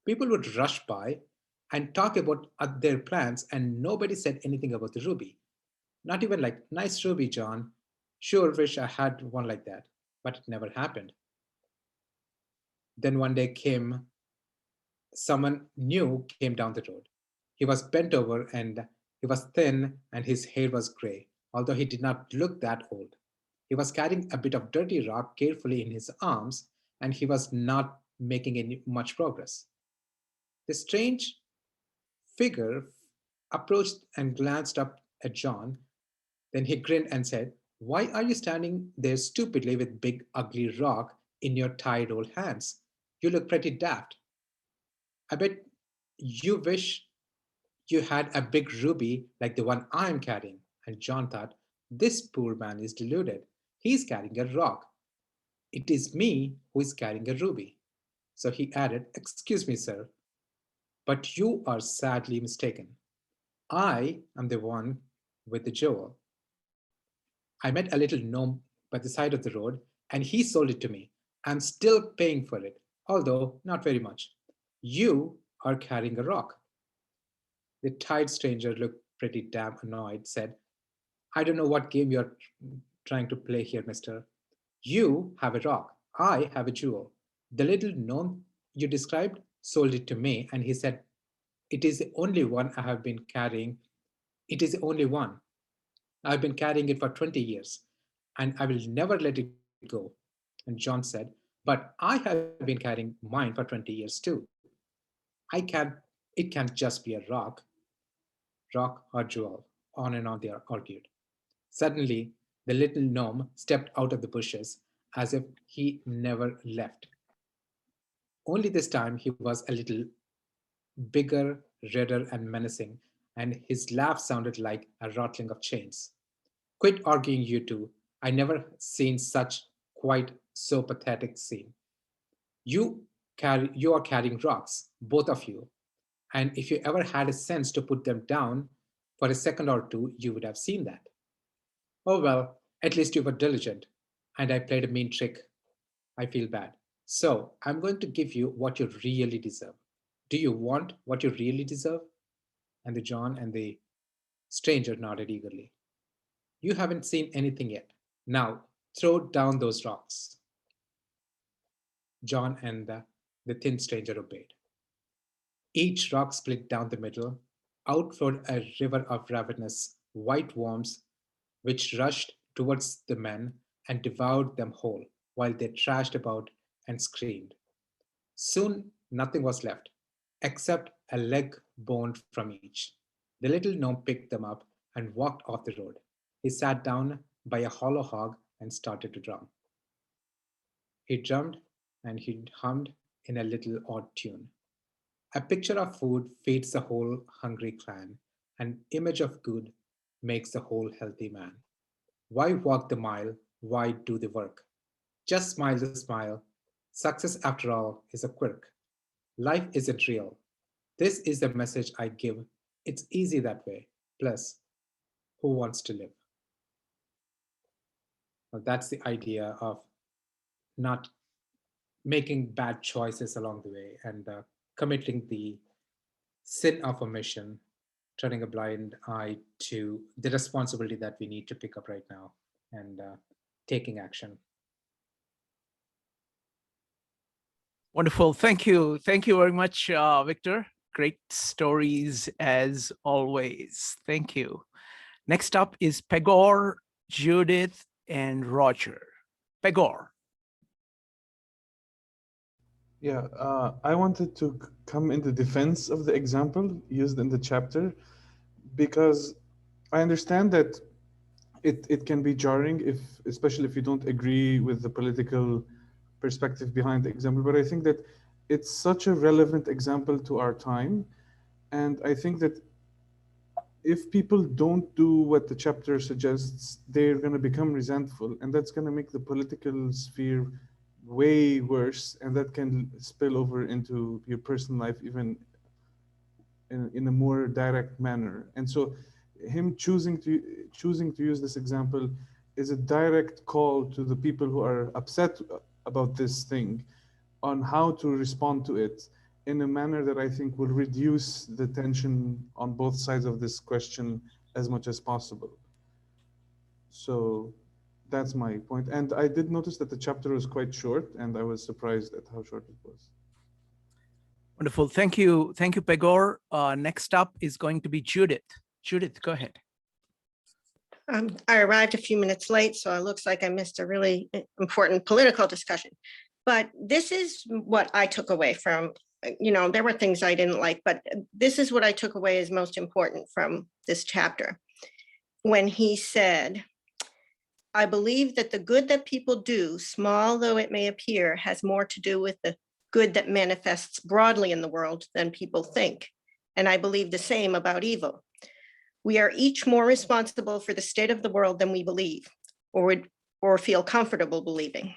People would rush by and talk about their plans, and nobody said anything about the ruby. Not even like, nice ruby, John. Sure wish I had one like that, but it never happened. Then one day someone new came down the road. He was bent over and he was thin and his hair was gray, although he did not look that old. He was carrying a bit of dirty rock carefully in his arms, and he was not making much progress. The strange figure approached and glanced up at John. Then he grinned and said, why are you standing there stupidly with big ugly rock in your tired old hands? You look pretty daft. I bet you wish you had a big ruby like the one I am carrying. And John thought, this poor man is deluded. He's carrying a rock. It is me who is carrying a ruby. So he added, excuse me, sir, but you are sadly mistaken. I am the one with the jewel. I met a little gnome by the side of the road, and he sold it to me. I'm still paying for it, although not very much. You are carrying a rock. The tired stranger looked pretty damn annoyed, said, I don't know what game you're trying to play here, mister. You have a rock. I have a jewel. The little gnome you described sold it to me, and he said, it is the only one I have been carrying. It is the only one. I've been carrying it for 20 years, and I will never let it go. And John said, but I have been carrying mine for 20 years too. It can't just be a rock or jewel. On and on they argued. Suddenly, the little gnome stepped out of the bushes as if he never left. Only this time he was a little bigger, redder, and menacing, and his laugh sounded like a rattling of chains. Quit arguing, you two. I never seen such quite so pathetic scene. You are carrying rocks, both of you. And if you ever had a sense to put them down, For a second or two, you would have seen that. Oh, well, at least you were diligent, and I played a mean trick. I feel bad. So I'm going to give you what you really deserve. Do you want what you really deserve? And the John and the stranger nodded eagerly. You haven't seen anything yet. Now, throw down those rocks. John and the thin stranger obeyed. Each rock split down the middle. Out flowed a river of ravenous white worms, which rushed towards the men and devoured them whole, while they thrashed about and screamed. Soon nothing was left, except a leg bone from each. The little gnome picked them up and walked off the road. He sat down by a hollow hog and started to drum. He drummed and he hummed in a little odd tune. A picture of food feeds the whole hungry clan. An image of good makes the whole healthy man. Why walk the mile? Why do the work? Just smile the smile. Success, after all, is a quirk. Life isn't real. This is the message I give. It's easy that way. Plus, who wants to live? Well, that's the idea of not making bad choices along the way and committing the sin of omission, turning a blind eye to the responsibility that we need to pick up right now and taking action. Wonderful. Thank you. Thank you very much, Victor. Great stories as always. Thank you. Next up is Pegor, Judith, and Roger. Pegor. Yeah, I wanted to come in the defense of the example used in the chapter, because I understand that it can be jarring, especially if you don't agree with the political perspective behind the example. But I think that it's such a relevant example to our time. And I think that if people don't do what the chapter suggests, they're going to become resentful. And that's going to make the political sphere way worse. And that can spill over into your personal life, even in a more direct manner. And so him choosing to use this example is a direct call to the people who are upset about this thing on how to respond to it in a manner that I think will reduce the tension on both sides of this question as much as possible. So that's my point. And I did notice that the chapter was quite short, and I was surprised at how short it was. Wonderful. Thank you. Thank you, Pegor. Next up is going to be Judith. Judith, go ahead. I arrived a few minutes late, so it looks like I missed a really important political discussion. But this is what I took away from, there were things I didn't like, but this is what I took away as most important from this chapter. When he said, I believe that the good that people do, small though it may appear, has more to do with the good that manifests broadly in the world than people think. And I believe the same about evil. We are each more responsible for the state of the world than we believe or feel comfortable believing.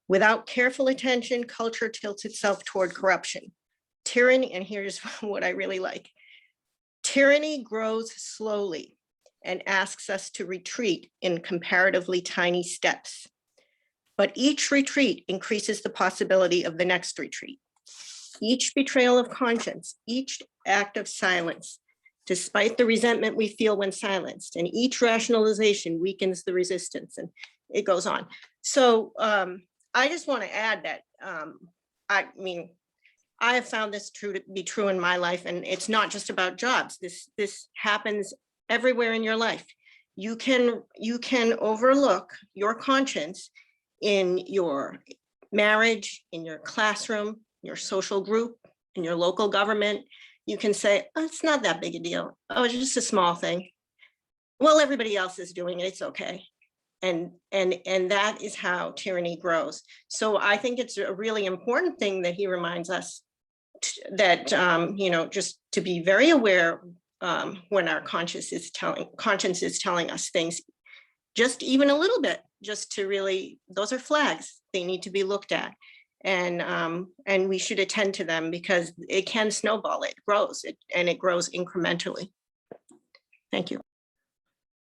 Without careful attention, culture tilts itself toward corruption. Tyranny, and here's what I really like. Tyranny grows slowly and asks us to retreat in comparatively tiny steps. But each retreat increases the possibility of the next retreat. Each betrayal of conscience, each act of silence, despite the resentment we feel when silenced, and each rationalization weakens the resistance, and it goes on. So I just want to add that, I have found this to be true in my life, and it's not just about jobs. This happens everywhere in your life. You can overlook your conscience in your marriage, in your classroom, your social group, in your local government. You can say, oh, it's not that big a deal. Oh, it's just a small thing. Well, everybody else is doing it, it's okay. And that is how tyranny grows. So I think it's a really important thing that he reminds us that, just to be very aware when our conscience is telling us things, just even a little bit, just to really, those are flags. They need to be looked at. And we should attend to them because it can snowball, it grows, and it grows incrementally. Thank you.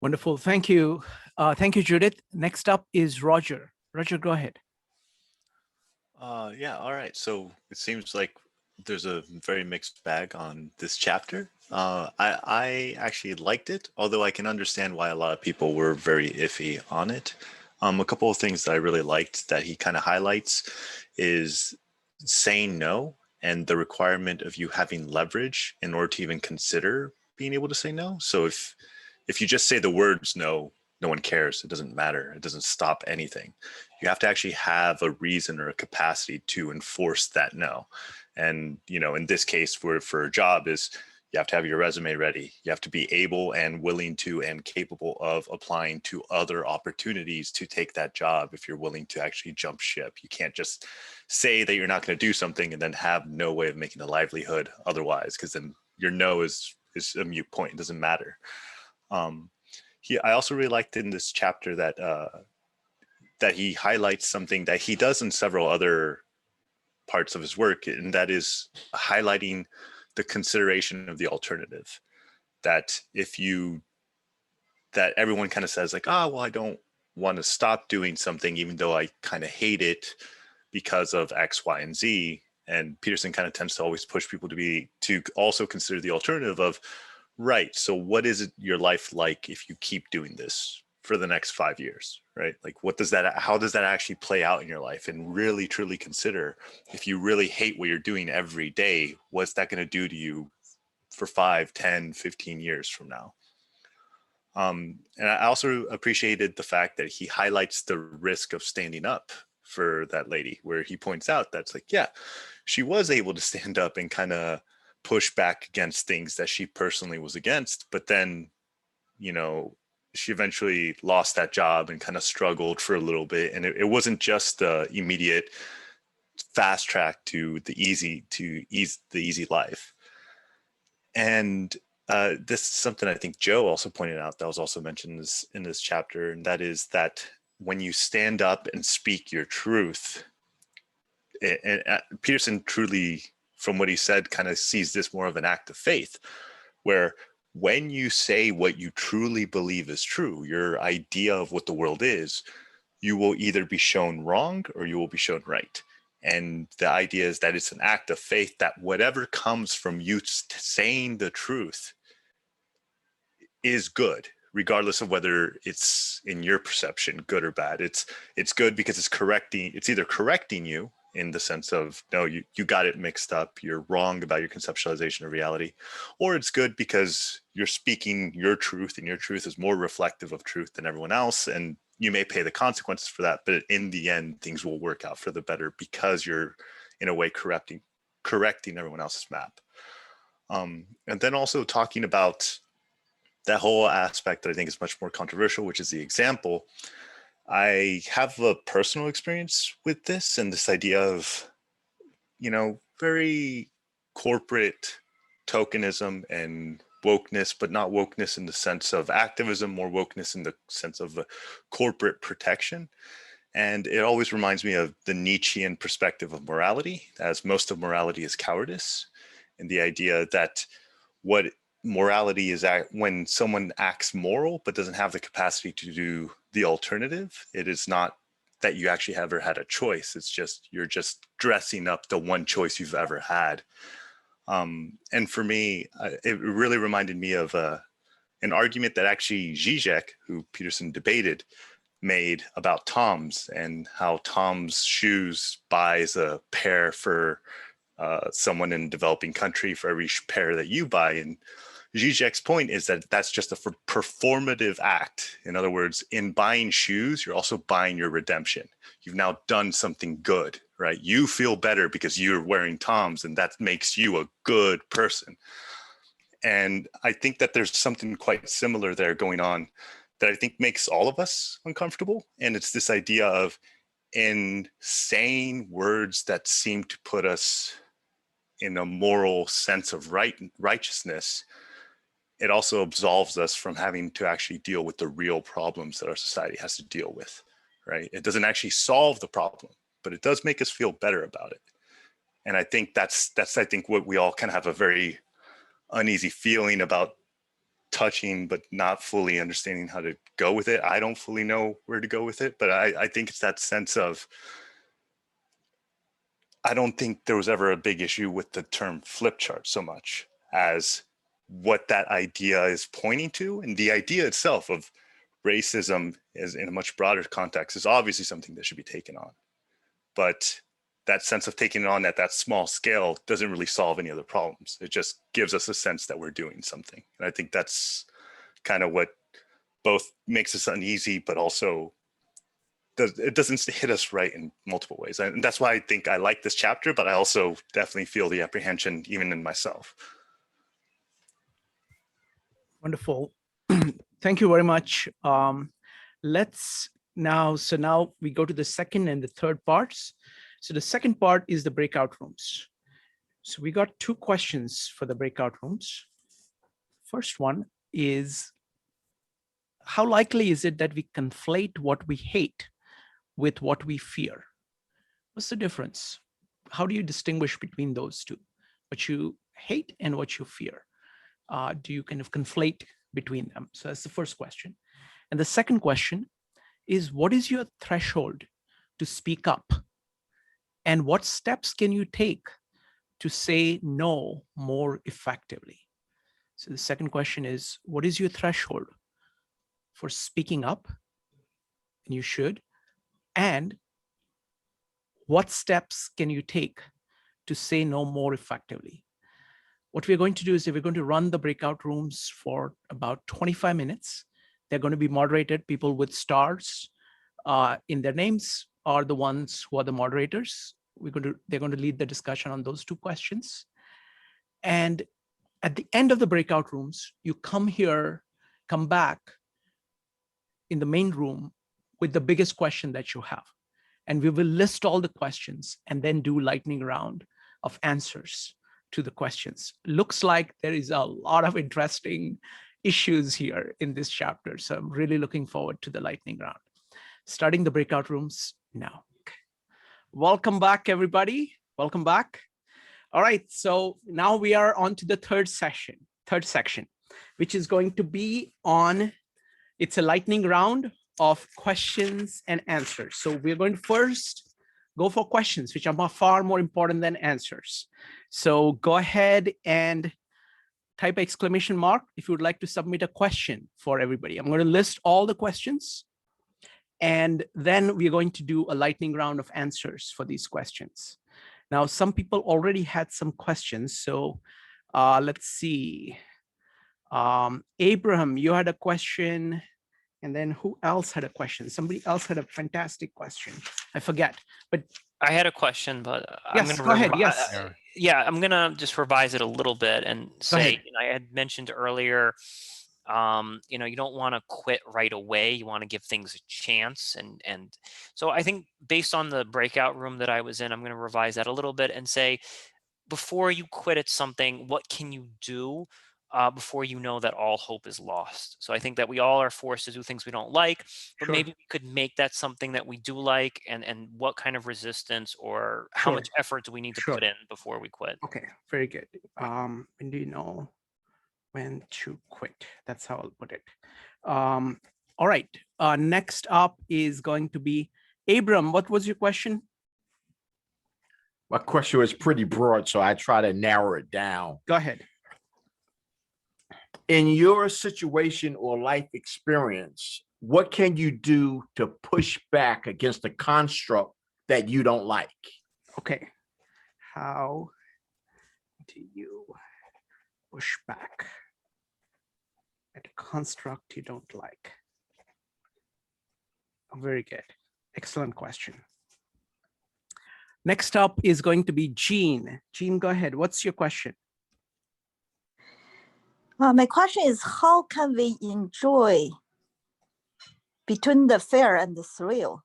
Wonderful. Thank you. Thank you, Judith. Next up is Roger. Roger, go ahead. Yeah, all right. So it seems like there's a very mixed bag on this chapter. I actually liked it, although I can understand why a lot of people were very iffy on it. A couple of things that I really liked that he kind of highlights is saying no and the requirement of you having leverage in order to even consider being able to say no. So if you just say the words no, no one cares. It doesn't matter. It doesn't stop anything. You have to actually have a reason or a capacity to enforce that no. And, you know, in this case for a job is you have to have your resume ready. You have to be able and willing to and capable of applying to other opportunities to take that job if you're willing to actually jump ship. You can't just say that you're not going to do something and then have no way of making a livelihood otherwise, because then your no is a moot point. It doesn't matter. I also really liked in this chapter that that he highlights something that he does in several other parts of his work, and that is highlighting the consideration of the alternative. That that everyone kind of says like, well, I don't want to stop doing something even though I kind of hate it because of X, Y, and Z. And Peterson kind of tends to always push people to also consider the alternative of, right, so what is it your life like if you keep doing this for the next 5 years, right? Like how does that actually play out in your life? And really truly consider, if you really hate what you're doing every day, what's that going to do to you for 5, 10, 15 years from now? And I also appreciated the fact that he highlights the risk of standing up for that lady, where he points out that's like, yeah, she was able to stand up and kind of push back against things that she personally was against, but then, you know, she eventually lost that job and kind of struggled for a little bit. And it wasn't just the immediate fast track to the easy life. And this is something I think Joe also pointed out that was also mentioned in this chapter, and that is that when you stand up and speak your truth, and Peterson truly, from what he said, kind of sees this more of an act of faith, where when you say what you truly believe is true, your idea of what the world is, you will either be shown wrong or you will be shown right. And the idea is that it's an act of faith that whatever comes from you saying the truth is good, regardless of whether it's in your perception good or bad. It's good because it's either correcting you in the sense of, no, you got it mixed up, you're wrong about your conceptualization of reality, or it's good because you're speaking your truth and your truth is more reflective of truth than everyone else, and you may pay the consequences for that, but in the end things will work out for the better because you're in a way correcting everyone else's map. And then also talking about that whole aspect that I think is much more controversial, which is the example. I have a personal experience with this and this idea of, you know, very corporate tokenism and wokeness, but not wokeness in the sense of activism, more wokeness in the sense of corporate protection. And it always reminds me of the Nietzschean perspective of morality, as most of morality is cowardice, and the idea that what morality is when someone acts moral but doesn't have the capacity to do the alternative. It is not that you actually ever had a choice. It's just you're just dressing up the one choice you've ever had. And for me, it really reminded me of an argument that actually Zizek, who Peterson debated, made about Tom's, and how Tom's Shoes buys a pair for someone in a developing country for every pair that you buy. And Zizek's point is that that's just a performative act. In other words, in buying shoes, you're also buying your redemption. You've now done something good, right? You feel better because you're wearing Tom's, and that makes you a good person. And I think that there's something quite similar there going on that I think makes all of us uncomfortable. And it's this idea of, in saying words that seem to put us in a moral sense of righteousness, it also absolves us from having to actually deal with the real problems that our society has to deal with, right? It doesn't actually solve the problem, but it does make us feel better about it. And I think that's I think what we all kind of have a very uneasy feeling about touching, but not fully understanding how to go with it. I don't fully know where to go with it, but I think it's that sense of, I don't think there was ever a big issue with the term flip chart so much as what that idea is pointing to. And the idea itself of racism is in a much broader context is obviously something that should be taken on. But that sense of taking it on at that small scale doesn't really solve any other problems. It just gives us a sense that we're doing something. And I think that's kind of what both makes us uneasy, but also it doesn't hit us right in multiple ways. And that's why I think I like this chapter, but I also definitely feel the apprehension even in myself. Wonderful. Thank you very much. So now we go to the second and the third parts. So the second part is the breakout rooms. So we got 2 questions for the breakout rooms. First one is, how likely is it that we conflate what we hate with what we fear? What's the difference? How do you distinguish between those two? What you hate and what you fear? Do you kind of conflate between them? So that's the first question. And the second question is, what is your threshold to speak up? And what steps can you take to say no more effectively? So the second question is, what is your threshold for speaking up? And you should. And what steps can you take to say no more effectively? What we're going to do is we're going to run the breakout rooms for about 25 minutes. They're going to be moderated. People with stars in their names are the ones who are the moderators. They're going to lead the discussion on those 2 questions. And at the end of the breakout rooms, you come back in the main room with the biggest question that you have. And we will list all the questions and then do lightning round of answers to the questions. Looks like there is a lot of interesting issues here in this chapter. So I'm really looking forward to the lightning round. Starting the breakout rooms now. Welcome back, everybody. Welcome back. All right, so now we are on to the third section, which is going to be on, it's a lightning round of questions and answers. So we're going to first go for questions, which are far more important than answers. So go ahead and type exclamation mark if you would like to submit a question for everybody. I'm going to list all the questions, and then we're going to do a lightning round of answers for these questions. Now, some people already had some questions. So let's see. Abraham, you had a question. And then who else had a question? Somebody else had a fantastic question. I forget, but I had a question, but yes, I'm going to go ahead. Yes. Yeah, I'm going to just revise it a little bit and say, I had mentioned earlier, you don't want to quit right away. You want to give things a chance. And so I think based on the breakout room that I was in, I'm going to revise that a little bit and say, before you quit at something, what can you do before you know that all hope is lost? So I think that we all are forced to do things we don't like, but maybe we could make that something that we do like, and what kind of resistance or how much effort do we need to put in before we quit? Okay, very good. When do you know when to quit? That's how I'll put it. All right, next up is going to be Abram. What was your question? My question was pretty broad, so I try to narrow it down. Go ahead. In your situation or life experience, what can you do to push back against a construct that you don't like? Okay. How do you push back at a construct you don't like? Very good. Excellent question. Next up is going to be Jean. Jean, go ahead. What's your question? My question is, how can we enjoy between the fear and the thrill,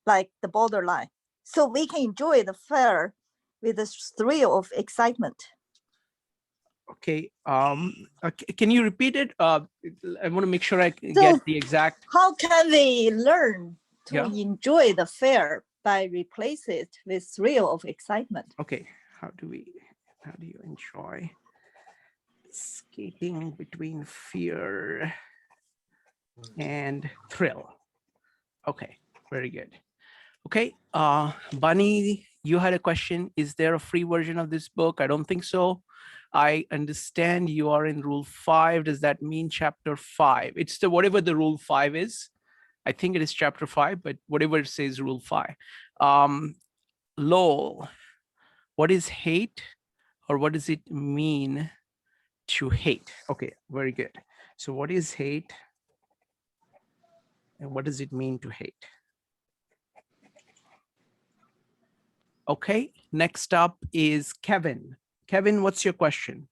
like the borderline? So we can enjoy the fear with the thrill of excitement. Okay. Can you repeat it? I want to make sure I get the exact. How can we learn to enjoy the fear by replace it with thrill of excitement? Okay. How do you enjoy Skating between fear and thrill. Okay, very good. Okay, Bunny, you had a question. Is there a free version of this book? I don't think so. I understand you are in rule 5. Does that mean chapter 5? It's the whatever the rule 5 is. I think it is chapter 5, but whatever it says rule 5. Lowell, what is hate, or what does it mean to hate? Okay, very good. So what is hate, and what does it mean to hate? Okay, next up is Kevin. Kevin, what's your question?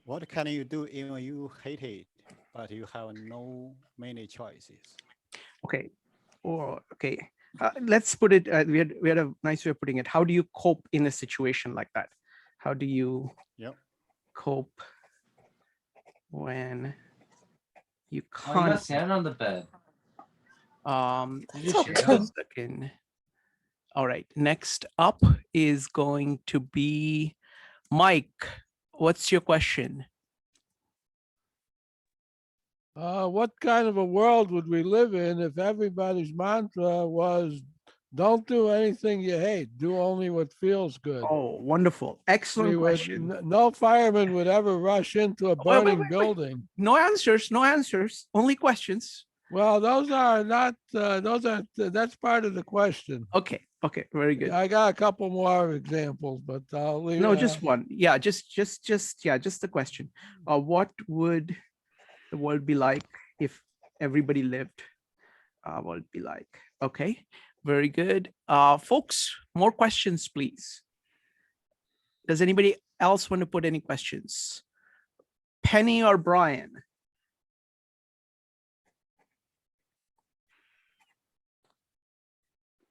What can you do even you hate it, but you have no many choices? Okay, okay. Let's put it, we had a nice way of putting it. How do you cope in a situation like that? How do you cope when you can't? You're standing on the bed. Just a second. All right, next up is going to be Mike. What's your question? What kind of a world would we live in if everybody's mantra was, don't do anything you hate, do only what feels good? Oh, wonderful. Excellent question. No fireman would ever rush into a burning building. No answers, no answers, only questions. Well, those are not, that's part of the question. Okay, okay, very good. I got a couple more examples, but I'll leave. No, just one. Yeah, just the question. What would the world be like if everybody lived? What would it be like? Okay, very good. Folks, more questions, please. Does anybody else want to put any questions? Penny or Brian?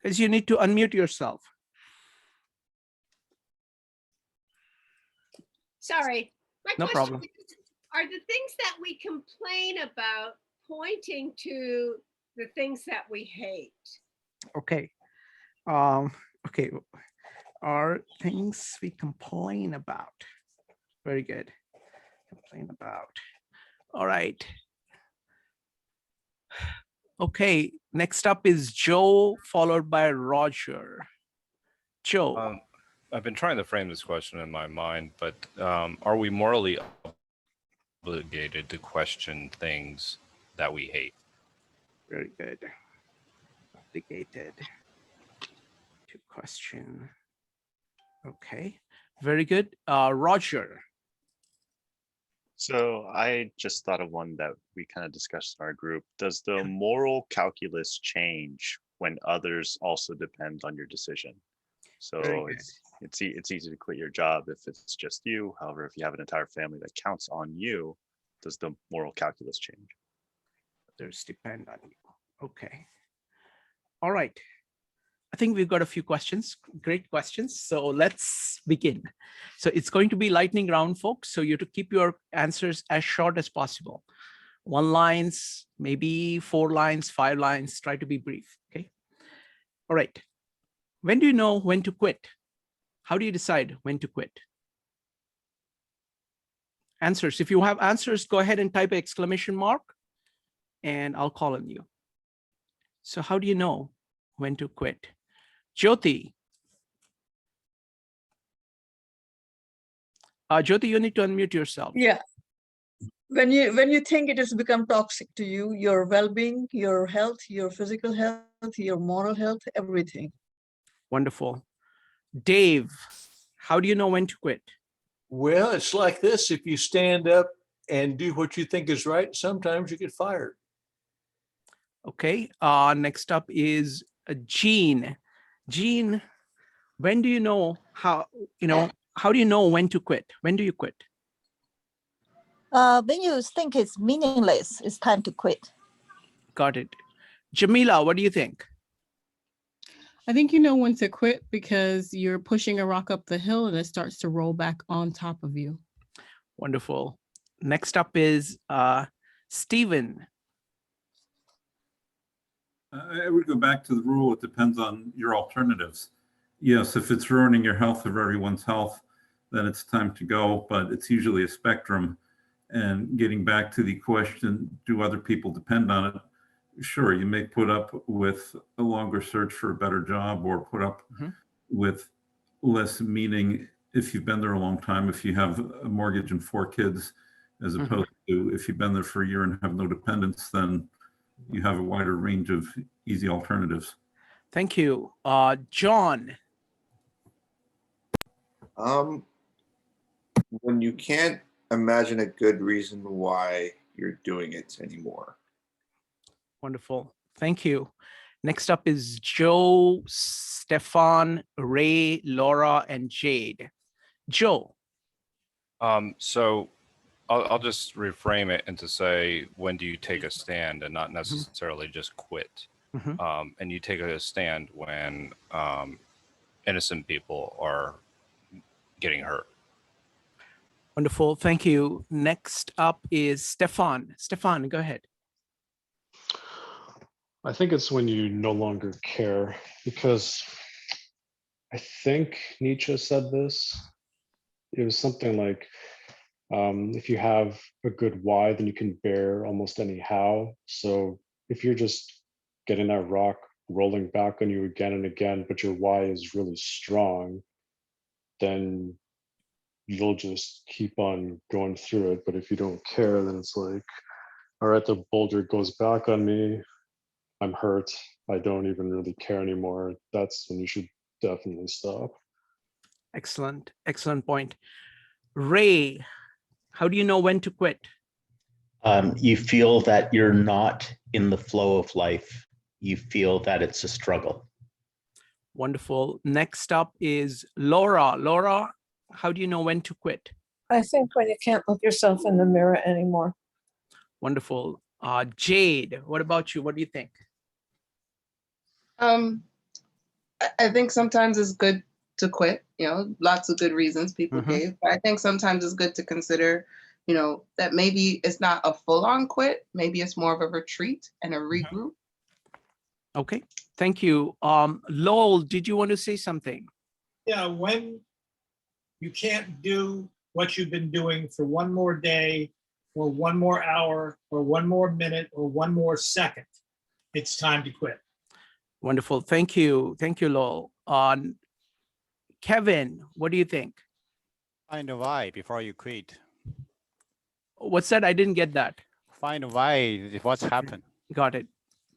Because you need to unmute yourself. Sorry. No problem. Are the things that we complain about pointing to the things that we hate? Okay. Okay. Are things we complain about? Very good. Complain about. All right. Okay. Next up is Joe, followed by Roger. Joe. I've been trying to frame this question in my mind, but are we morally obligated to question things that we hate? Very good. Obligated to question. Okay, very good. Roger. So I just thought of one that we kind of discussed in our group. Does the moral calculus change when others also depend on your decision? So it's easy to quit your job if it's just you. However, if you have an entire family that counts on you, does the moral calculus change? Others depend on you. Okay. All right. I think we've got a few questions, great questions. So let's begin. So it's going to be lightning round, folks. So you have to keep your answers as short as possible. 1 lines, maybe 4 lines, 5 lines, try to be brief, okay? All right. When do you know when to quit? How do you decide when to quit? Answers. If you have answers, go ahead and type an exclamation mark and I'll call on you. So how do you know when to quit? Jyoti. Jyoti, you need to unmute yourself. Yeah. When you think it has become toxic to you, your well-being, your health, your physical health, your moral health, everything. Wonderful. Dave, how do you know when to quit? Well, it's like this. If you stand up and do what you think is right, sometimes you get fired. Okay. Next up is Jean. Jean, when do you know how do you know when to quit? When do you quit? When you think it's meaningless, it's time to quit. Got it. Jamila, what do you think? I think you know when to quit because you're pushing a rock up the hill and it starts to roll back on top of you. Wonderful. Next up is Stephen. I would go back to the rule. It depends on your alternatives. Yes, if it's ruining your health or everyone's health, that it's time to go, but it's usually a spectrum. And getting back to the question, do other people depend on it? Sure, you may put up with a longer search for a better job, or put up with less meaning if you've been there a long time, if you have a mortgage and 4 kids, as opposed to if you've been there for a year and have no dependents, then you have a wider range of easy alternatives. Thank you. John. When you can't imagine a good reason why you're doing it anymore. Wonderful. Thank you. Next up is Joe, Stefan, Ray, Laura, and Jade. Joe. So I'll just reframe it and to say, when do you take a stand, and not necessarily just quit? And you take a stand when innocent people are getting hurt. Wonderful. Thank you. Next up is Stefan. Stefan, go ahead. I think it's when you no longer care, because I think Nietzsche said this. It was something like, if you have a good why, then you can bear almost any how. So if you're just getting that rock rolling back on you again and again, but your why is really strong, then you'll just keep on going through it. But if you don't care, then it's like, all right, the boulder goes back on me. I'm hurt. I don't even really care anymore. That's when you should definitely stop. Excellent. Excellent point. Ray, how do you know when to quit? You feel that you're not in the flow of life. You feel that it's a struggle. Wonderful. Next up is Laura. Laura, how do you know when to quit? I think when you can't look yourself in the mirror anymore. Wonderful. Jade, what about you? What do you think? I think sometimes it's good to quit, you know, lots of good reasons people gave, but I think sometimes it's good to consider, you know, that maybe it's not a full-on quit, maybe it's more of a retreat and a regroup. Okay, thank you. Lowell, did you want to say something? Yeah, when you can't do what you've been doing for one more day or one more hour or one more minute or one more second, it's time to quit. Wonderful. Thank you. Thank you, Lowell. Kevin, what do you think? Find a why before you quit. What's that? I didn't get that. Find a why, what's happened. Got it.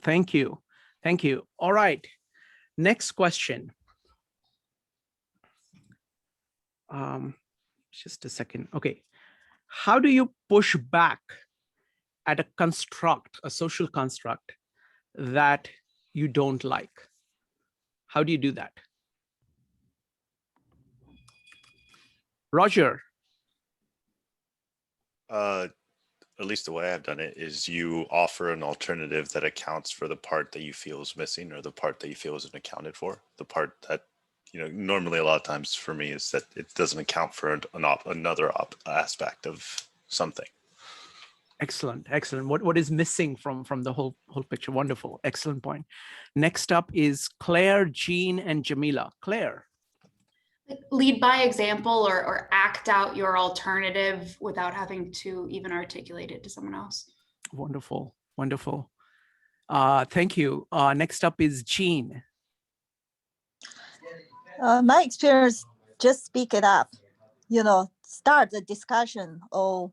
Thank you. Thank you. All right. Next question. Just a second. Okay. How do you push back at a construct, a social construct that you don't like? How do you do that? Roger. At least the way I've done it is you offer an alternative that accounts for the part that you feel is missing, or the part that you feel isn't accounted for. The part that, you know, normally a lot of times for me is that it doesn't account for another aspect of something. Excellent, excellent. What is missing from the whole picture? Wonderful, excellent point. Next up is Claire, Jean, and Jamila. Claire. Lead by example, or act out your alternative without having to even articulate it to someone else. Wonderful, wonderful. Thank you. Next up is Jean. My experience, just speak it up, you know, start the discussion or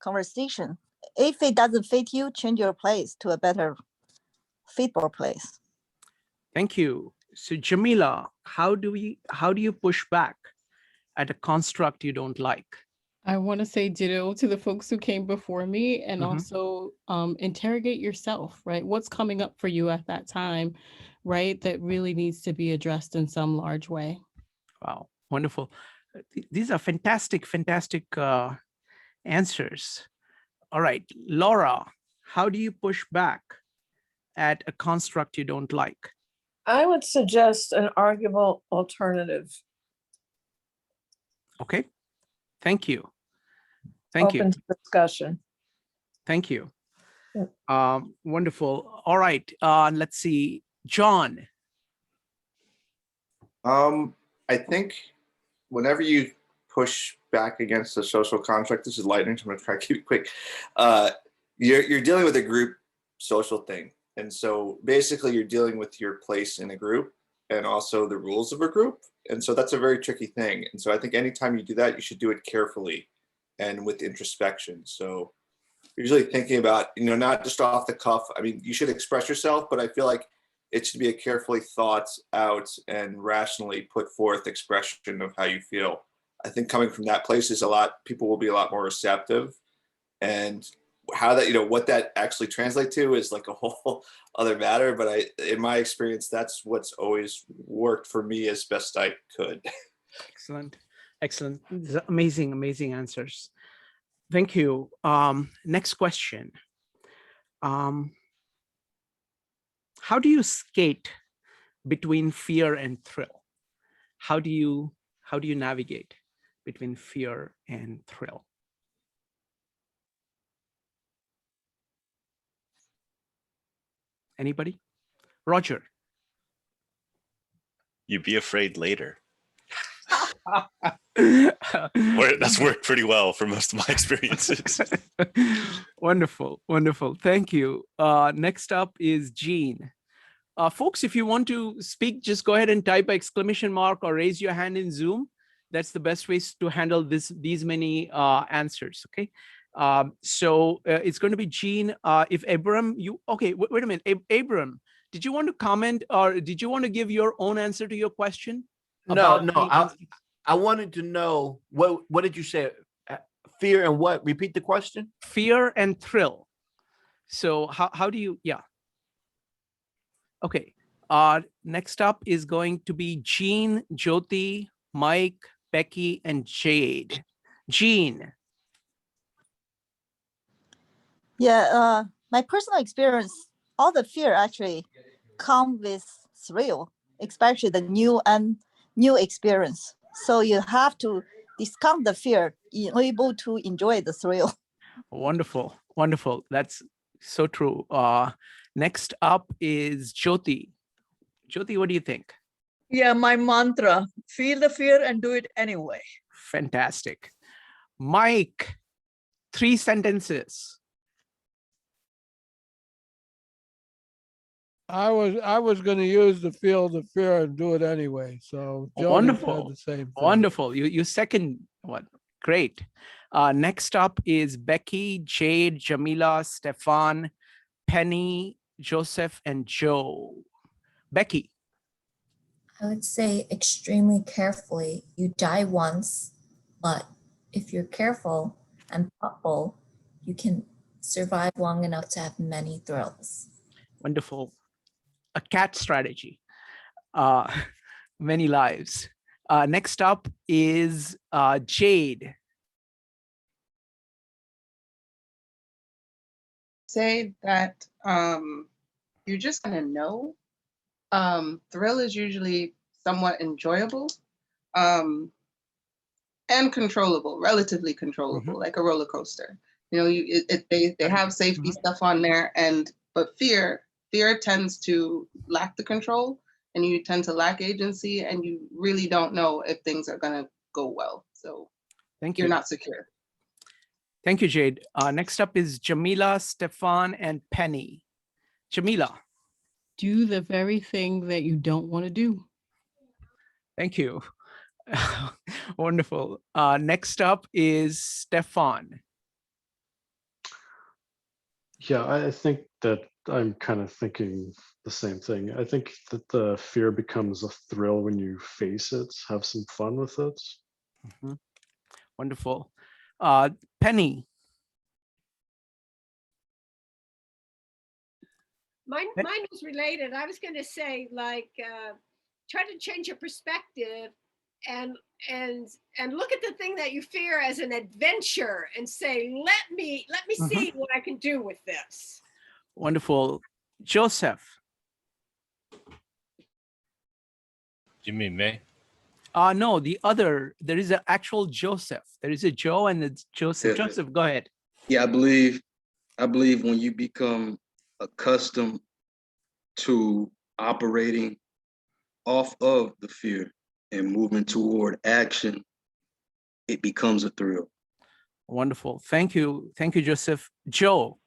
conversation. If it doesn't fit you, change your place to a better fitable place. Thank you. So Jamila, how do you push back at a construct you don't like? I want to say ditto to the folks who came before me, and also interrogate yourself, right? What's coming up for you at that time, right? That really needs to be addressed in some large way. Wow, wonderful. These are fantastic, fantastic answers. All right, Laura, how do you push back at a construct you don't like? I would suggest an arguable alternative. Okay, thank you. Thank you. Open to discussion. Thank you. Wonderful. All right, let's see. John. I think whenever you push back against the social contract. This is lightning, so I'm gonna try to keep it quick. You're dealing with a group social thing. And so basically you're dealing with your place in a group and also the rules of a group. And so that's a very tricky thing. And so I think anytime you do that, you should do it carefully and with introspection. So usually thinking about, not just off the cuff. I mean, you should express yourself, but I feel like it should be a carefully thought out and rationally put forth expression of how you feel. I think coming from that place is people will be a lot more receptive, and how that, what that actually translates to is like a whole other matter. But in my experience, that's what's always worked for me as best I could. Excellent. Excellent. These are amazing, amazing answers. Thank you. Next question. How do you skate between fear and thrill? How do you navigate between fear and thrill? Anybody? Roger. You be afraid later. That's worked pretty well for most of my experiences. Wonderful, wonderful. Thank you. Next up is Jean. Folks, if you want to speak, just go ahead and type exclamation mark or raise your hand in Zoom. That's the best ways to handle these many answers. Okay. So it's going to be Jean. If Abram, wait a minute. Abram, did you want to comment or did you want to give your own answer to your question? No. I wanted to know what did you say? Fear and what? Repeat the question. Fear and thrill. So how do you? Yeah. Okay. Next up is going to be Jean, Jyoti, Mike, Becky, and Jade. Jean. Yeah, my personal experience, all the fear actually come with thrill, especially the new experience. So you have to discount the fear in able to enjoy the thrill. Wonderful, wonderful. That's so true. Next up is Jyoti. Jyoti, what do you think? Yeah, my mantra, feel the fear and do it anyway. Fantastic. Mike, 3 sentences. I was going to use the feel the fear and do it anyway. So Jody Wonderful. said the same thing. Wonderful. You second what? Great. Next up is Becky, Jade, Jamila, Stefan, Penny, Joseph, and Joe. Becky. I would say extremely carefully. You die once, but if you're careful and thoughtful, you can survive long enough to have many thrills. Wonderful. A cat strategy. Many lives. Next up is Jade. Say that you're just gonna know. Thrill is usually somewhat enjoyable and controllable, relatively controllable, like a roller coaster. They have safety stuff on there, but fear tends to lack the control, and you tend to lack agency, and you really don't know if things are gonna go well. So Thank you. You're not secure. Thank you, Jade. Next up is Jamila, Stefan, and Penny. Jamila. Do the very thing that you don't want to do. Thank you. Wonderful. Next up is Stefan. Yeah, I think that I'm kind of thinking the same thing. I think that the fear becomes a thrill when you face it, have some fun with it. Mm-hmm. Wonderful. Penny. Mine was related. I was going to say, like, try to change your perspective and look at the thing that you fear as an adventure and say, let me see what I can do with this. Wonderful. Joseph. You mean me? No, the other. There is an actual Joseph. There is a Joe and a Joseph. Yeah. Joseph, go ahead. Yeah, I believe when you become accustomed to operating off of the fear and moving toward action, it becomes a thrill. Wonderful. Thank you. Thank you, Joseph. Joe.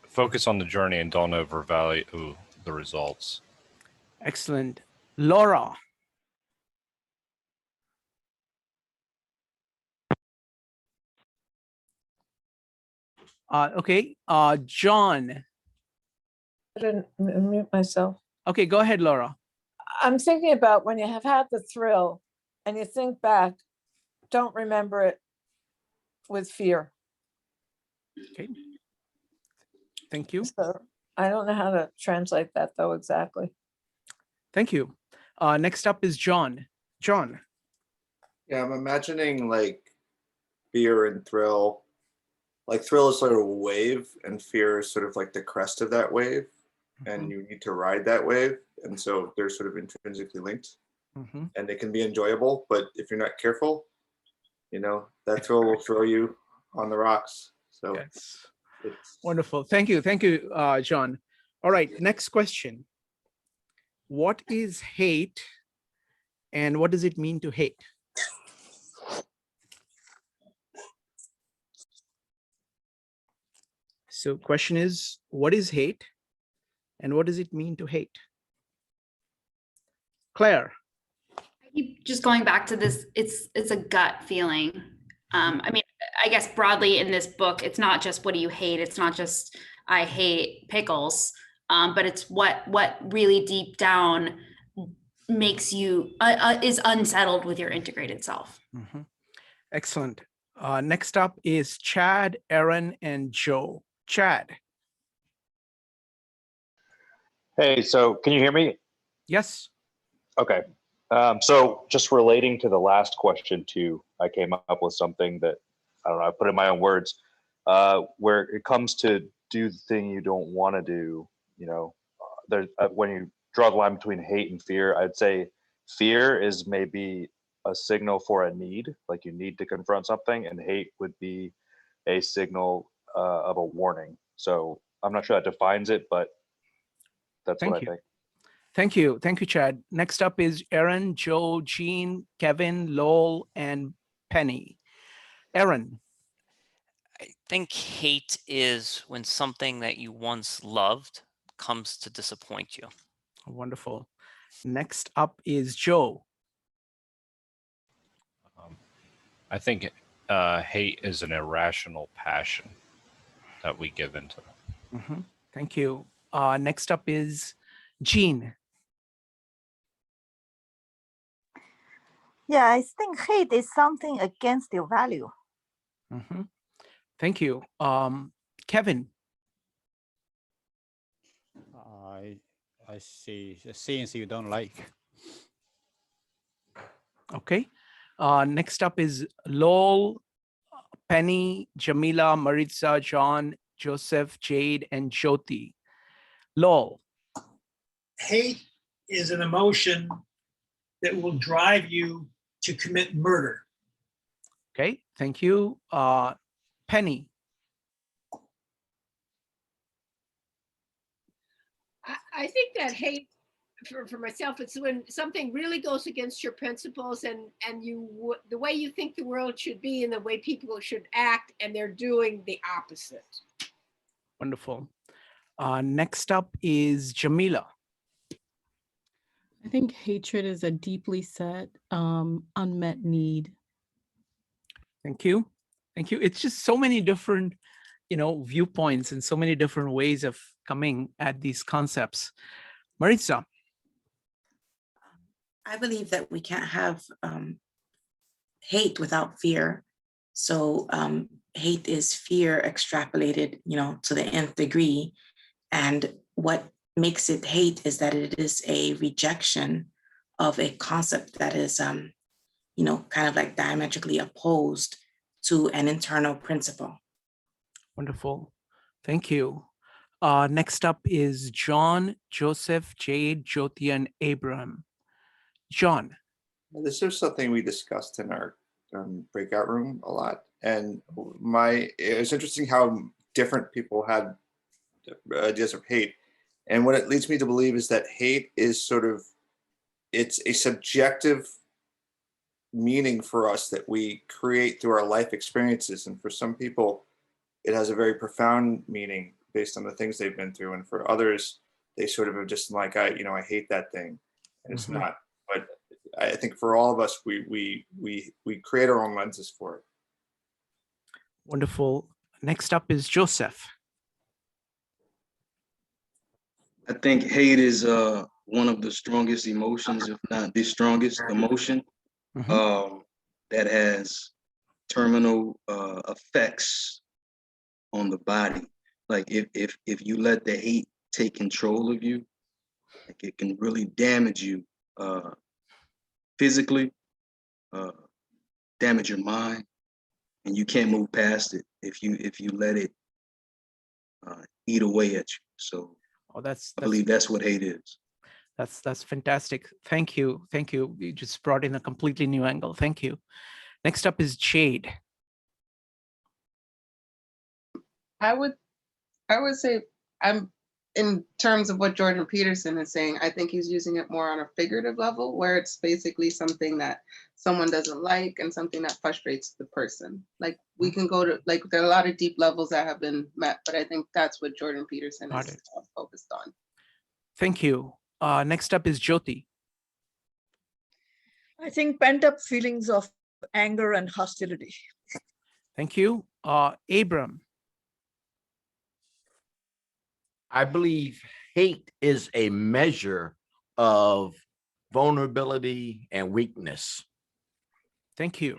Focus on the journey and don't overvalue the results. Excellent. Laura. Okay. John. I didn't mute myself. Okay, go ahead, Laura. I'm thinking about when you have had the thrill and you think back, don't remember it with fear. Okay. Thank you. So I don't know how to translate that though exactly. Thank you. Next up is John. John. Yeah, I'm imagining like fear and thrill. Like thrill is sort of a wave and fear is sort of like the crest of that wave. And you need to ride that wave. And so they're sort of intrinsically linked. And they can be enjoyable, but if you're not careful, you know, that thrill will throw you on the rocks. So yes. Wonderful. Thank you. Thank you, John. All right, next question. What is hate and what does it mean to hate? So question is, what is hate and what does it mean to hate? Claire. I keep just going back to this, it's a gut feeling. I mean, I guess broadly in this book, it's not just what do you hate, it's not just I hate pickles, but it's what really deep down makes you is unsettled with your integrated self. Excellent. Next up is Chad, Aaron, and Joe. Chad. Hey, so can you hear me? Yes. Okay. So just relating to the last question too, I came up with something that, I don't know, I put in my own words, where it comes to do the thing you don't want to do, you know, there's when you draw the line between hate and fear, I'd say fear is maybe a signal for a need, like you need to confront something, and hate would be a signal of a warning. So I'm not sure that defines it, but that's what I think. Thank you. Thank you, Chad. Next up is Aaron, Joe, Jean, Kevin, Lowell, and Penny. Aaron. I think hate is when something that you once loved comes to disappoint you. Wonderful. Next up is Joe. I think hate is an irrational passion that we give into. Thank you. Next up is Jean. Yeah, I think hate is something against your value. Thank you. Kevin. I see things you don't like. Okay. Next up is Lowell, Penny, Jamila, Maritza, John, Joseph, Jade, and Jyoti. Lowell. Hate is an emotion that will drive you to commit murder. Okay, thank you. Penny. I think that hate for myself, it's when something really goes against your principles and you the way you think the world should be and the way people should act, and they're doing the opposite. Wonderful. Next up is Jamila. I think hatred is a deeply set, unmet need. Thank you. Thank you. It's just so many different, viewpoints and so many different ways of coming at these concepts. Maritza. I believe that we can't have hate without fear. So hate is fear extrapolated, to the nth degree. And what makes it hate is that it is a rejection of a concept that is, kind of like diametrically opposed to an internal principle. Wonderful. Thank you. Next up is John, Joseph, Jade, Jyoti, and Abraham. John. This is something we discussed in our breakout room a lot. And it was interesting how different people had ideas of hate. And what it leads me to believe is that hate is it's a subjective meaning for us that we create through our life experiences. And for some people, it has a very profound meaning based on the things they've been through. And for others, they sort of are just like, I hate that thing. And it's not. But I think for all of us, we create our own lenses for it. Wonderful. Next up is Joseph. I think hate is one of the strongest emotions, if not the strongest emotion, that has terminal effects on the body. Like if you let the hate take control of you, like it can really damage you physically, damage your mind, and you can't move past it if you let it eat away at you. So I believe that's what hate is. That's fantastic. Thank you. You just brought in a completely new angle. Thank you. Next up is Jade. I would say I'm in terms of what Jordan Peterson is saying, I think he's using it more on a figurative level where it's basically something that someone doesn't like and something that frustrates the person. Like we can go to, like there are a lot of deep levels that have been met, but I think that's what Jordan Peterson is focused on. Thank you. Next up is Jyoti. I think pent up feelings of anger and hostility. Thank you. Abram. I believe hate is a measure of vulnerability and weakness. Thank you.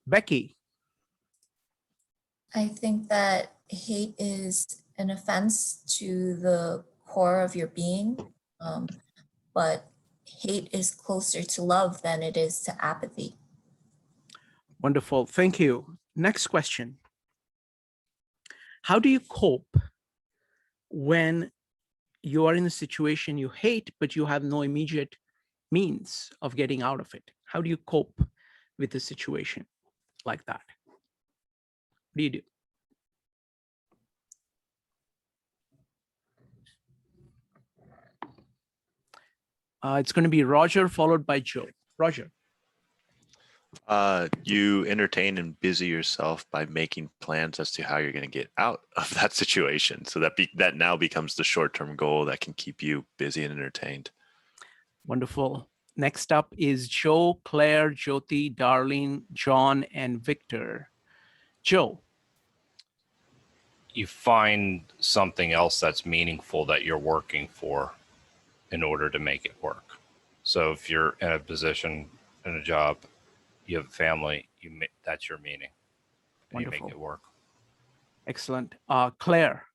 Becky. I think that hate is an offense to the core of your being, but hate is closer to love than it is to apathy. Wonderful. Thank you. Next question. How do you cope when you are in a situation you hate, but you have no immediate means of getting out of it? How do you cope with a situation like that? What do you do? It's going to be Roger followed by Joe. Roger. You entertain and busy yourself by making plans as to how you're going to get out of that situation. So that now becomes the short-term goal that can keep you busy and entertained. Wonderful. Next up is Joe, Claire, Jyoti, Darlene, John, and Victor. Joe. You find something else that's meaningful that you're working for in order to make it work. So if you're in a position, in a job, you have a family, that's your meaning. And you make it work. Excellent. Claire.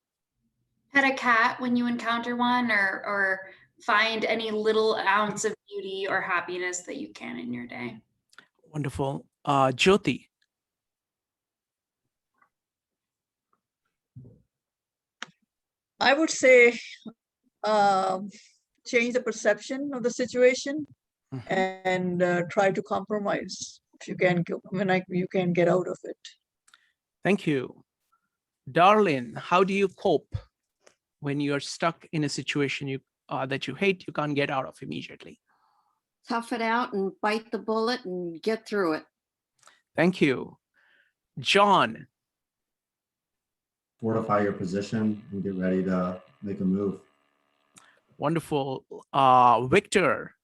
Pet a cat when you encounter one, or find any little ounce of beauty or happiness that you can in your day. Wonderful. Jyoti. I would say change the perception of the situation and try to compromise if you can. You can get out of it. Thank you. Darlene, how do you cope when you're stuck in a situation that you hate, you can't get out of immediately? Tough it out and bite the bullet and get through it. Thank you. John. Fortify your position and get ready to make a move. Wonderful. Victor.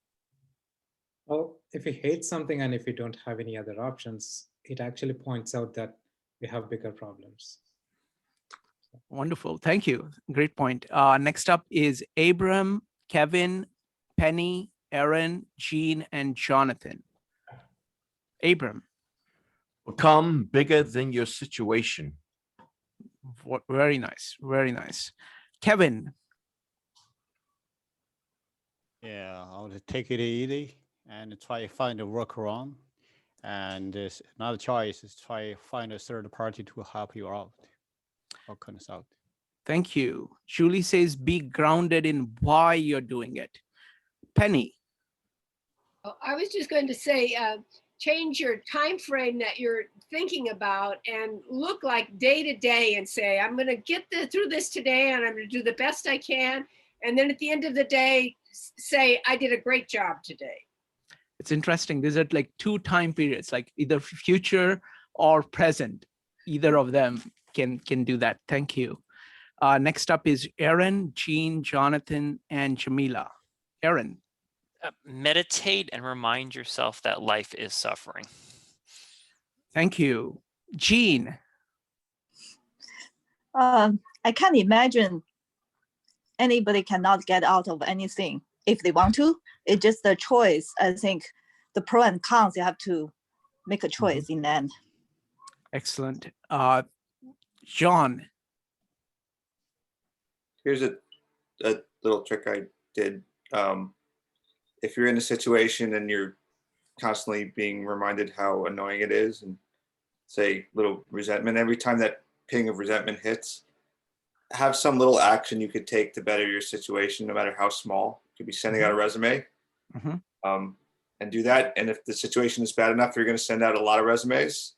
Well, if you hate something and if you don't have any other options, it actually points out that we have bigger problems. Wonderful. Thank you. Great point. Next up is Abram, Kevin, Penny, Aaron, Jean, and Jonathan. Abram. Become bigger than your situation. Very nice. Very nice. Kevin. Yeah, I would take it easy and try to find a workaround. And there's another choice is try to find a third party to help you out or consult. Thank you. Julie says, be grounded in why you're doing it. Penny. I was just going to say, change your time frame that you're thinking about and look like day to day and say, I'm going to get through this today and I'm going to do the best I can. And then at the end of the day, say, I did a great job today. It's interesting. These are like 2 time periods, like either future or present. Either of them can do that. Thank you. Next up is Aaron, Jean, Jonathan, and Jamila. Aaron. Meditate and remind yourself that life is suffering. Thank you. Jean. I can't imagine anybody cannot get out of anything if they want to. It's just a choice. I think the pro and cons, you have to make a choice in the end. Excellent. John. Here's a little trick I did. If you're in a situation and you're constantly being reminded how annoying it is, and say little resentment, every time that ping of resentment hits, have some little action you could take to better your situation, no matter how small. It could be sending out a resume, and do that. And if the situation is bad enough, you're going to send out a lot of resumes,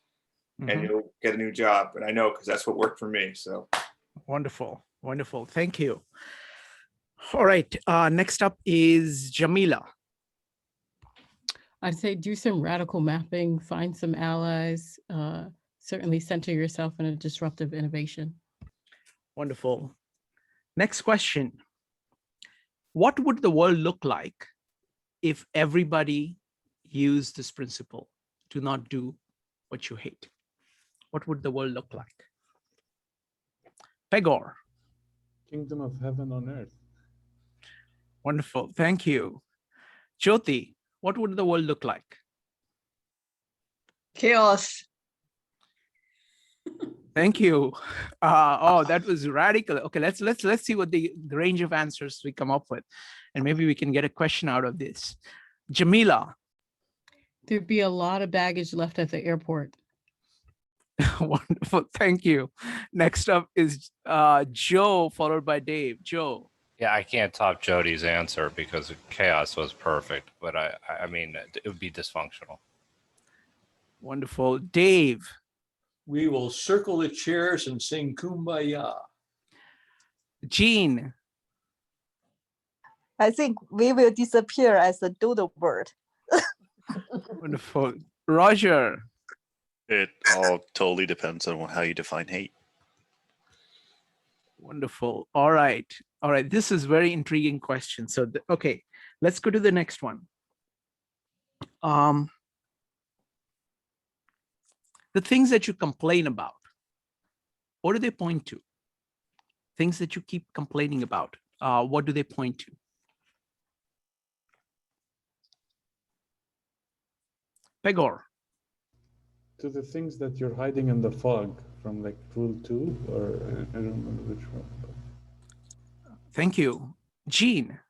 and you'll get a new job. And I know, because that's what worked for me. So Wonderful. Wonderful. Thank you. All right. Next up is Jamila. I'd say do some radical mapping, find some allies, certainly center yourself in a disruptive innovation. Wonderful. Next question. What would the world look like if everybody used this principle? Do not do what you hate. What would the world look like? Pegor. Kingdom of heaven on earth. Wonderful. Thank you. Jyoti, what would the world look like? Chaos. Thank you. Oh, that was radical. Okay, let's see what the range of answers we come up with, and maybe we can get a question out of this. Jamila. There'd be a lot of baggage left at the airport. Wonderful. Thank you. Next up is Joe, followed by Dave. Joe. Yeah, I can't top Jody's answer because chaos was perfect, but I mean, it would be dysfunctional. Wonderful. Dave. We will circle the chairs and sing Kumbaya. Jean. I think we will disappear as a doodle bird. Wonderful. Roger. It all totally depends on how you define hate. Wonderful. All right. All right. This is very intriguing question. So, okay, let's go to the next one. The things that you complain about, what do they point to? Things that you keep complaining about, what do they point to? Pegor. To the things that you're hiding in the fog from like Rule 2, or I don't remember which one. But... Thank you. Jean.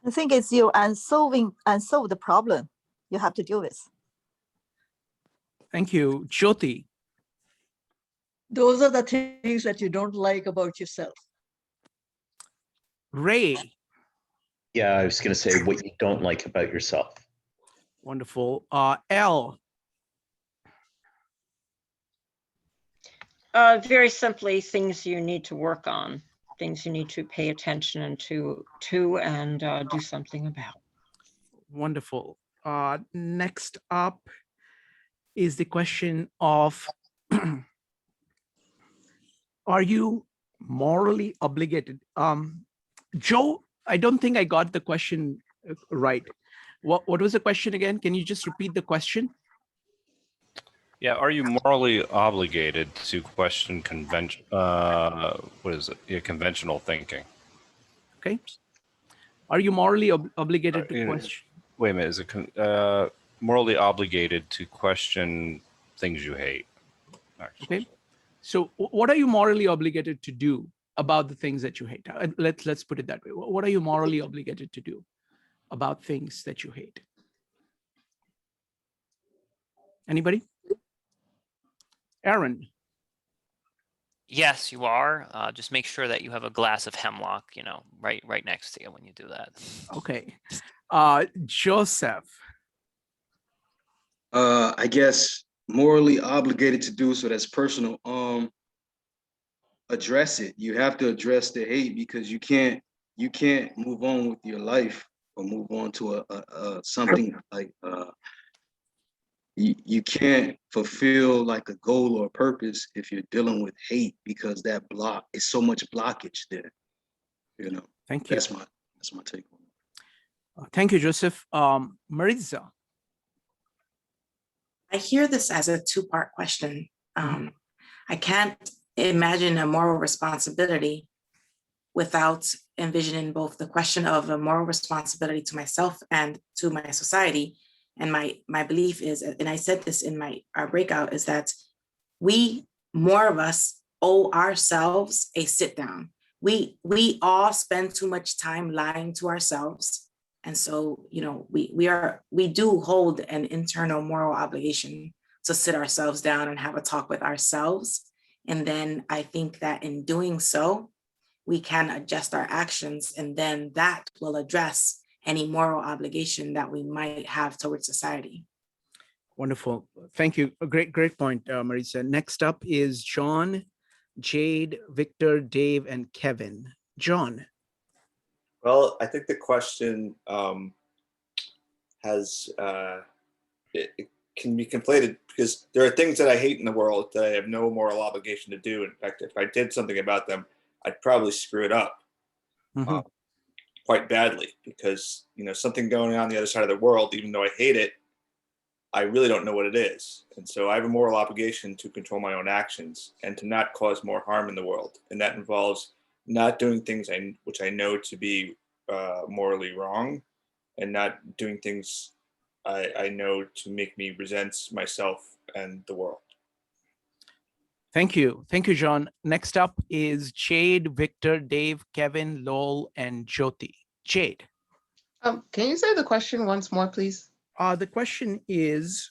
I think it's your unsolved problem you have to deal with. Thank you. Jyoti. Those are the things that you don't like about yourself. Ray. Yeah, I was going to say what you don't like about yourself. Wonderful. Elle. Very simply, things you need to work on, things you need to pay attention to and do something about. Wonderful. Next up is the question of, are you morally obligated? Joe, I don't think I got the question right. What was the question again? Can you just repeat the question? Yeah, are you morally obligated to question conventional thinking? Okay. Are you morally obligated to question? Wait a minute, is it morally obligated to question things you hate? Actually. Okay. So what are you morally obligated to do about the things that you hate? Let's put it that way. What are you morally obligated to do about things that you hate? Anybody? Aaron. Yes, you are. Just make sure that you have a glass of hemlock, right next to you when you do that. Okay. Joseph. I guess morally obligated to do, so that's personal. Address it. You have to address the hate, because you can't move on with your life or move on to something like you can't fulfill like a goal or a purpose if you're dealing with hate, because that block is so much blockage there. You know. Thank you. That's my take on it. Thank you, Joseph. Maritza. I hear this as a two-part question. I can't imagine a moral responsibility without envisioning both the question of a moral responsibility to myself and to my society. And my belief is, and I said this in our breakout, is that more of us owe ourselves a sit down. We all spend too much time lying to ourselves. And so, you know, we do hold an internal moral obligation to sit ourselves down and have a talk with ourselves. And then I think that in doing so, we can adjust our actions, and then that will address any moral obligation that we might have towards society. Wonderful. Thank you. A great point, Maritza. Next up is John, Jade, Victor, Dave, and Kevin. John. Well, I think the question it can be conflated, because there are things that I hate in the world that I have no moral obligation to do. In fact, if I did something about them, I'd probably screw it up quite badly, because, you know, something going on the other side of the world, even though I hate it, I really don't know what it is. And so I have a moral obligation to control my own actions and to not cause more harm in the world. And that involves not doing things which I know to be morally wrong, and not doing things I know to make me resent myself and the world. Thank you. Thank you, John. Next up is Jade, Victor, Dave, Kevin, Lowell, and Jyoti. Jade. Can you say the question once more, please? The question is,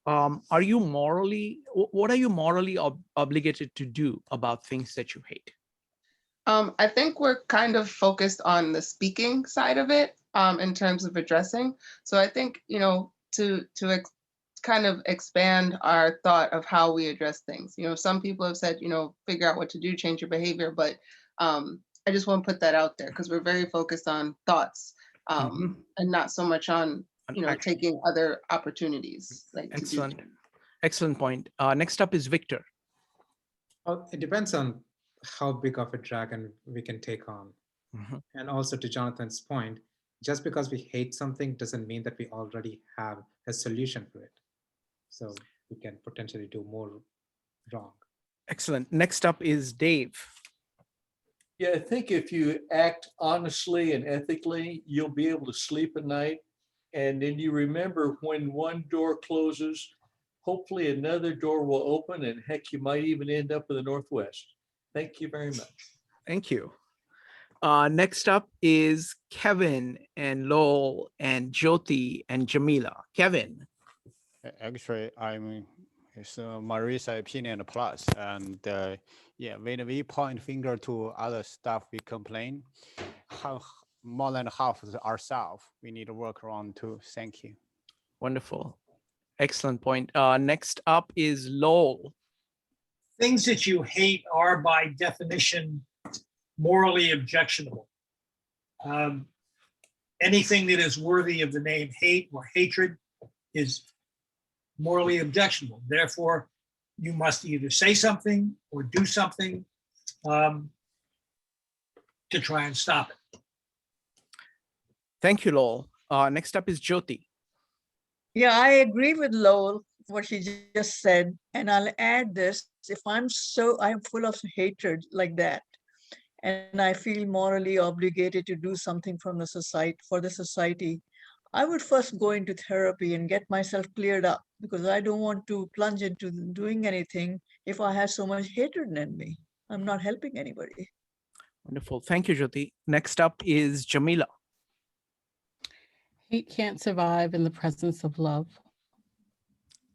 what are you morally obligated to do about things that you hate? I think we're kind of focused on the speaking side of it in terms of addressing. So I think, you know, to kind of expand our thought of how we address things. You know, some people have said, you know, figure out what to do, change your behavior, but I just want to put that out there, because we're very focused on thoughts and not so much on, you know, taking other opportunities. Like Excellent. Excellent point. Next up is Victor. Well, it depends on how big of a dragon we can take on. And also, to Jonathan's point, just because we hate something doesn't mean that we already have a solution for it. So we can potentially do more wrong. Excellent. Next up is Dave. Yeah, I think if you act honestly and ethically, you'll be able to sleep at night. And then you remember, when one door closes, hopefully another door will open, and heck, you might even end up in the Northwest. Thank you very much. Thank you. Next up is Kevin and Lowell and Jyoti and Jamila. Kevin. Actually, it's Maritza's opinion plus. And yeah, when we point finger to other stuff, we complain, more than half of ourselves, we need to work around too. Thank you. Wonderful. Excellent point. Next up is Lowell. Things that you hate are by definition morally objectionable. Anything that is worthy of the name hate or hatred is morally objectionable. Therefore, you must either say something or do something to try and stop it. Thank you, Lowell. Next up is Jyoti. Yeah, I agree with Lowell, what she just said. And I'll add this, if I'm full of hatred like that, and I feel morally obligated to do something for the society, I would first go into therapy and get myself cleared up, because I don't want to plunge into doing anything if I have so much hatred in me. I'm not helping anybody. Wonderful. Thank you, Jyoti. Next up is Jamila. Hate can't survive in the presence of love.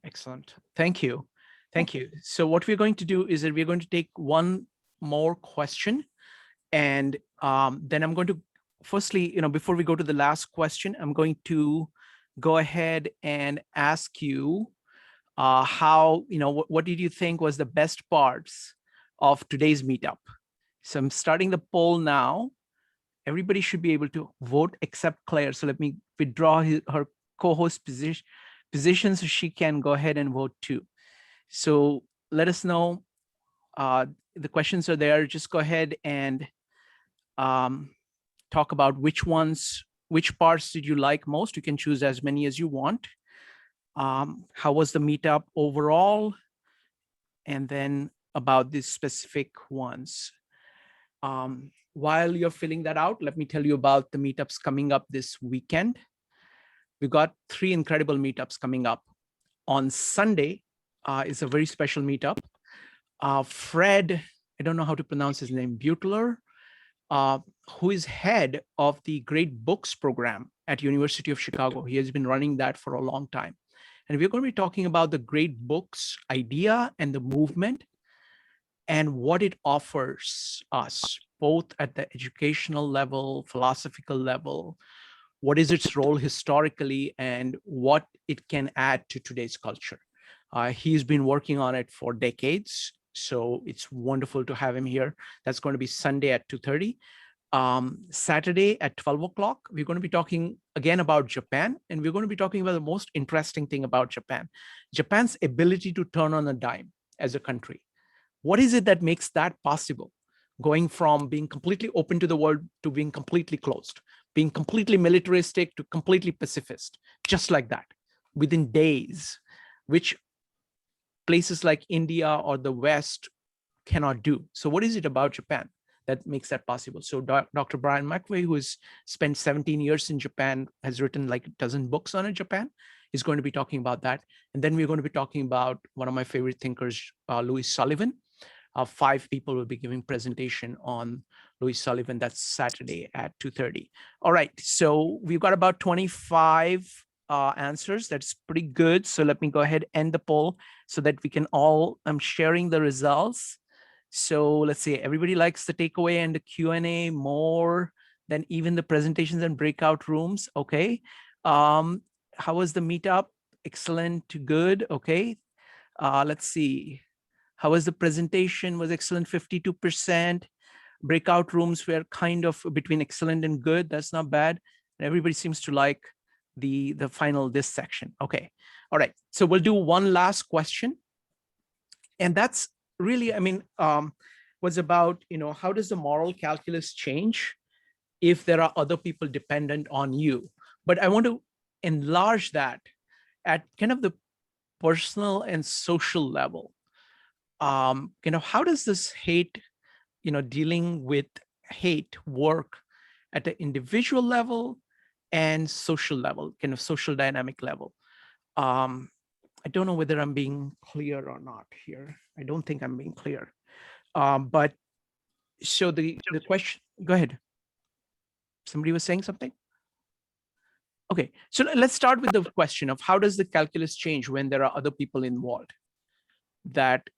Excellent. Thank you. Thank you. So what we're going to do is that we're going to take one more question. And then I'm going to, firstly, before we go to the last question, I'm going to go ahead and ask you how, what did you think was the best parts of today's meetup? So I'm starting the poll now. everybody should be able to vote except Claire. So let me withdraw her co-host position so she can go ahead and vote too. So let us know. The questions are there. Just go ahead and talk about which parts did you like most. You can choose as many as you want. How was the meetup overall? And then about these specific ones. While you're filling that out, let me tell you about the meetups coming up this weekend. We've got 3 incredible meetups coming up. On Sunday is a very special meetup. Fred, I don't know how to pronounce his name, Butler, who is head of the Great Books program at University of Chicago. He has been running that for a long time. And we're going to be talking about the Great Books idea and the movement and what it offers us, both at the educational level, philosophical level, what is its role historically, and what it can add to today's culture. He's been working on it for decades, so it's wonderful to have him here. That's going to be Sunday at 2:30. Saturday at 12 o'clock, we're going to be talking again about Japan, and we're going to be talking about the most interesting thing about Japan, Japan's ability to turn on a dime as a country. What is it that makes that possible? Going from being completely open to the world to being completely closed, being completely militaristic to completely pacifist, just like that, within days, which places like India or the West cannot do. So what is it about Japan that makes that possible? So Dr. Brian McVeigh, who has spent 17 years in Japan, has written like a dozen books on Japan, is going to be talking about that. And then we're going to be talking about one of my favorite thinkers, Louis Sullivan. 5 people will be giving presentation on Louis Sullivan. That's Saturday at 2:30. All right, so we've got about 25 answers. That's pretty good. So let me go ahead and end the poll so that we can all, I'm sharing the results. So let's see, everybody likes the takeaway and the Q&A more than even the presentations and breakout rooms. Okay. How was the meetup? Excellent to good. Okay. Let's see. How was the presentation? Was excellent, 52%. Breakout rooms were kind of between excellent and good. That's not bad. And everybody seems to like the final, this section. Okay. All right. So we'll do one last question. And that's really, I mean, was about, how does the moral calculus change if there are other people dependent on you? But I want to enlarge that at kind of the personal and social level. How does this hate, dealing with hate work at the individual level and social level, kind of social dynamic level? I don't know whether I'm being clear or not here. I don't think I'm being clear. But so the question, go ahead. Somebody was saying something? Okay, so let's start with the question of how does the calculus change when there are other people involved that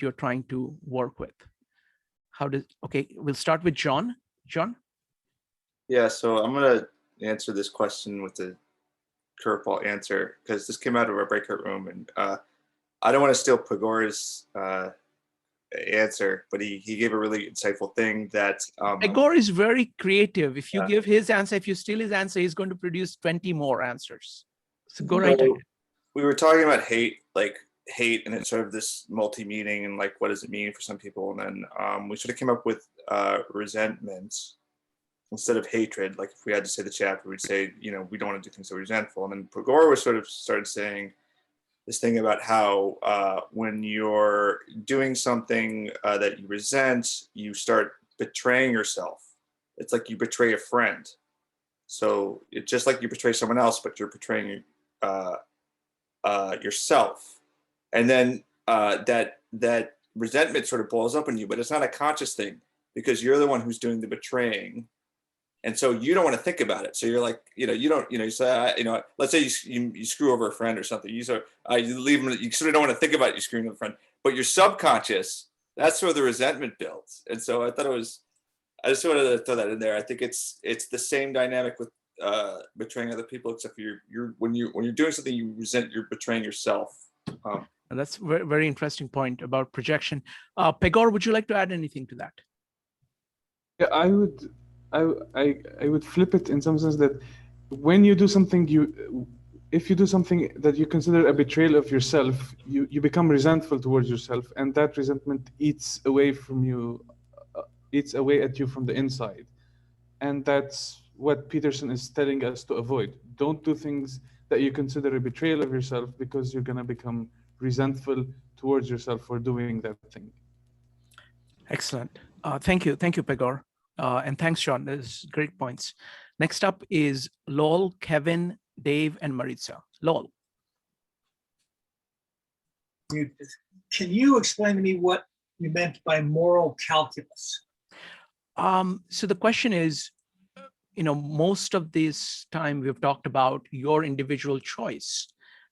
you're trying to work with? Okay, we'll start with John. John? Yeah, so I'm going to answer this question with the curveball answer because this came out of our breakout room, and I don't want to steal Pegor's answer, but he gave a really insightful thing that Pegor is very creative. If you give his answer, if you steal his answer, he's going to produce 20 more answers. So go right ahead. We were talking about hate and it's sort of this multi-meaning and like what does it mean for some people, and then we sort of came up with resentment instead of hatred. Like if we had to say the chapter, we'd say, we don't want to do things that are resentful. And then Pegor was sort of started saying this thing about how when you're doing something that you resent, you start betraying yourself. It's like you betray a friend. So it's just like you betray someone else, but you're betraying yourself. And then that resentment sort of blows up on you, but it's not a conscious thing because you're the one who's doing the betraying. And so you don't want to think about it. So you're like, you say, let's say you screw over a friend or something. You leave them. You sort of don't want to think about you screwing over a friend, but your subconscious, that's where the resentment builds. And so I just wanted to throw that in there. I think it's the same dynamic with betraying other people, except when you're doing something you resent, you're betraying yourself. And that's a very, very interesting point about projection. Pegor, would you like to add anything to that? Yeah, I would flip it in some sense that when you do something, if you do something that you consider a betrayal of yourself, you become resentful towards yourself, and that resentment eats away from you, eats away at you from the inside. And that's what Peterson is telling us to avoid. Don't do things that you consider a betrayal of yourself, because you're going to become resentful towards yourself for doing that thing. Excellent. Thank you, Pegor. And thanks, Sean. Those great points. Next up is Lowell, Kevin, Dave, and Maritza. Lowell. Can you explain to me what you meant by moral calculus? So the question is, most of this time we've talked about your individual choice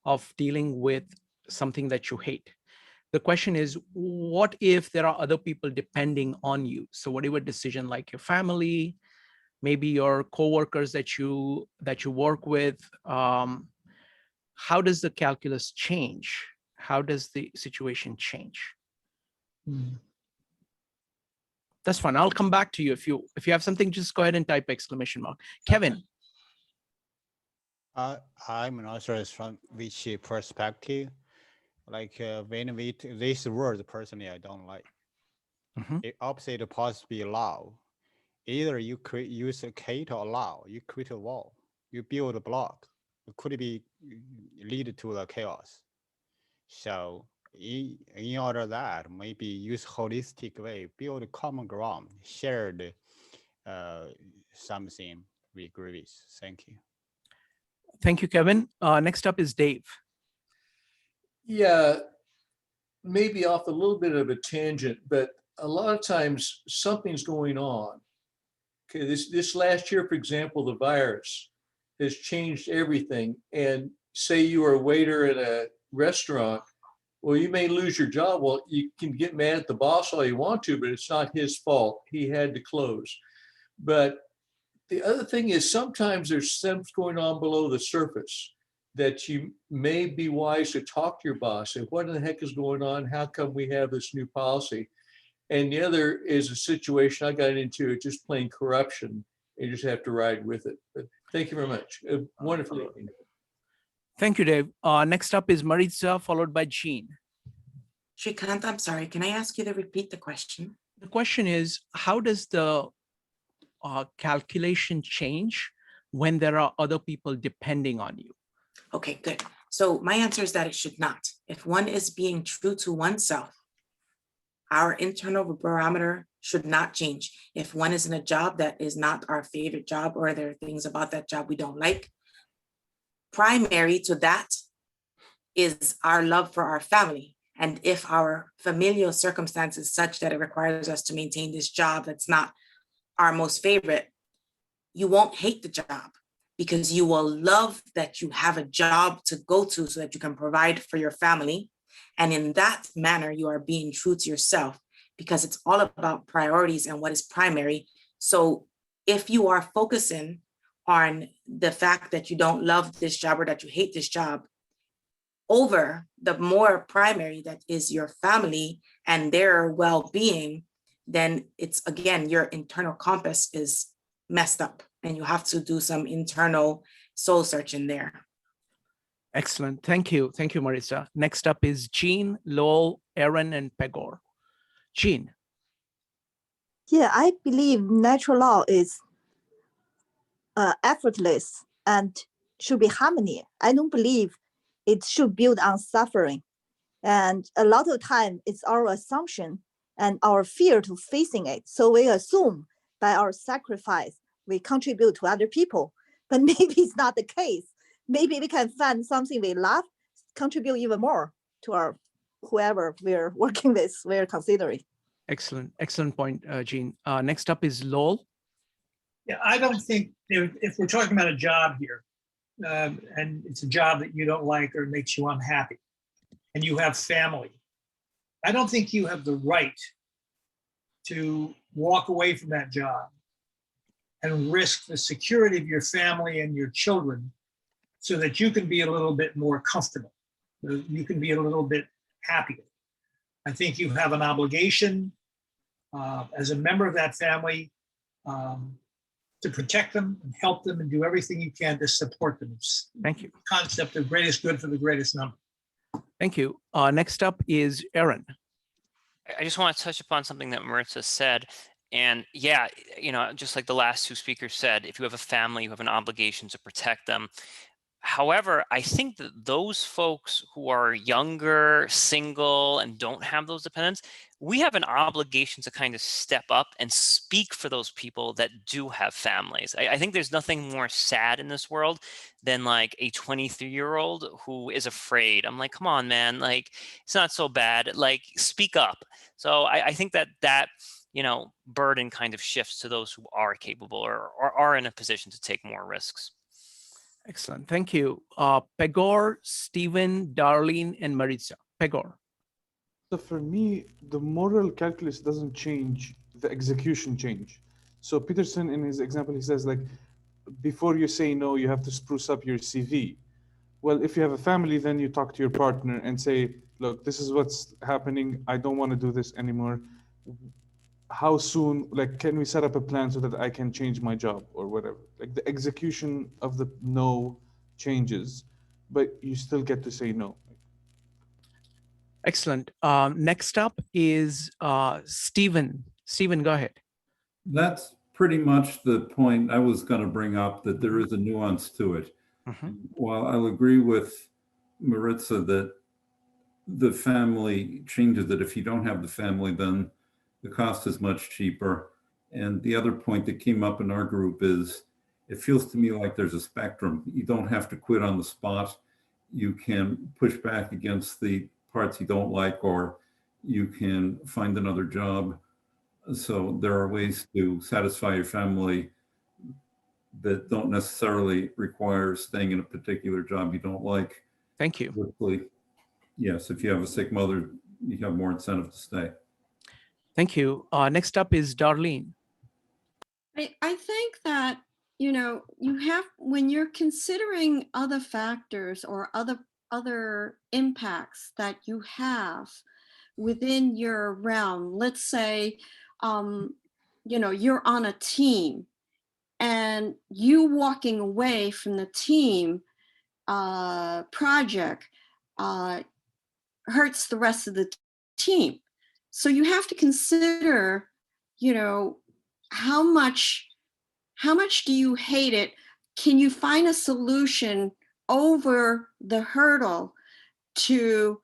of dealing with something that you hate. The question is, what if there are other people depending on you? So whatever decision, like your family, maybe your coworkers that you work with, how does the calculus change? How does the situation change? That's fine. I'll come back to you. If you have something, just go ahead and type exclamation mark. Kevin. I'm not sure from which perspective. Like when we this word personally I don't like. The opposite possibly love. Either you use a hate or love. You create a wall. You build a block. It could be lead to the chaos. So in order that maybe use holistic way, build a common ground, shared something we agree with. Thank you. Thank you, Kevin. Next up is Dave. Yeah, maybe off a little bit of a tangent, but a lot of times something's going on. Okay, this last year, for example, the virus has changed everything. And say you are a waiter at a restaurant, well, you may lose your job. Well, you can get mad at the boss all you want to, but it's not his fault. He had to close. But the other thing is sometimes there's things going on below the surface that you may be wise to talk to your boss. Say, what in the heck is going on? How come we have this new policy? And the other is a situation I got into, just plain corruption. You just have to ride with it. But thank you very much. Wonderful. Thank you, Dave. Next up is Maritza, followed by Jean. Shrikant, I'm sorry. Can I ask you to repeat the question? The question is, how does the calculation change when there are other people depending on you? Okay, good. So my answer is that it should not. If one is being true to oneself, our internal barometer should not change. If one is in a job that is not our favorite job, or there are things about that job we don't like, primary to that is our love for our family. And if our familial circumstance is such that it requires us to maintain this job that's not our most favorite, you won't hate the job, because you will love that you have a job to go to so that you can provide for your family. And in that manner, you are being true to yourself, because it's all about priorities and what is primary. So if you are focusing on the fact that you don't love this job or that you hate this job over the more primary that is your family and their well-being, then it's, again, your internal compass is messed up and you have to do some internal soul searching there. Excellent. Thank you. Thank you, Maritza. Next up is Jean, Lowell, Aaron, and Pegor. Jean. Yeah, I believe natural law is effortless and should be harmony. I don't believe it should build on suffering. And a lot of time it's our assumption and our fear to facing it. So we assume by our sacrifice, we contribute to other people, but maybe it's not the case. Maybe we can find something we love, contribute even more to our whoever we're working with, we're considering. Excellent. Excellent point, Jean. Next up is Lowell. Yeah, I don't think if we're talking about a job here, and it's a job that you don't like or makes you unhappy, and you have family, I don't think you have the right to walk away from that job and risk the security of your family and your children so that you can be a little bit more comfortable, you can be a little bit happier. I think you have an obligation as a member of that family to protect them and help them and do everything you can to support them. It's Thank you. concept of greatest good for the greatest number. Thank you. Next up is Aaron. I just want to touch upon something that Maritza said. And yeah, you know, just like the last two speakers said, if you have a family, you have an obligation to protect them. However, I think that those folks who are younger, single, and don't have those dependents, we have an obligation to kind of step up and speak for those people that do have families. I think there's nothing more sad in this world than like a 23-year-old who is afraid. I'm like, come on, man, like, it's not so bad. Like, speak up. So I think that you know, burden kind of shifts to those who are capable or are in a position to take more risks. Excellent. Thank you. Pegor, Stephen, Darlene, and Maritza. Pegor. So for me, the moral calculus doesn't change, the execution change. So Peterson, in his example, he says, like, before you say no, you have to spruce up your CV. Well, if you have a family, then you talk to your partner and say, look, this is what's happening. I don't want to do this anymore. How soon, like, can we set up a plan so that I can change my job or whatever? Like, the execution of the no changes, but you still get to say no. Excellent. Next up is Stephen. Stephen, go ahead. That's pretty much the point I was going to bring up, that there is a nuance to it. While I'll agree with Maritza that the family changes it, if you don't have the family, then the cost is much cheaper. And the other point that came up in our group is, it feels to me like there's a spectrum. You don't have to quit on the spot. You can push back against the parts you don't like, or you can find another job. So there are ways to satisfy your family that don't necessarily require staying in a particular job you don't like. Thank you. Hopefully, yes, if you have a sick mother, you have more incentive to stay. Thank you. Next up is Darlene. I think that, you know, you have, when you're considering other factors or other impacts that you have within your realm, let's say, you know, you're on a team and you walking away from the team project hurts the rest of the team. So you have to consider, you know, how much do you hate it? Can you find a solution over the hurdle to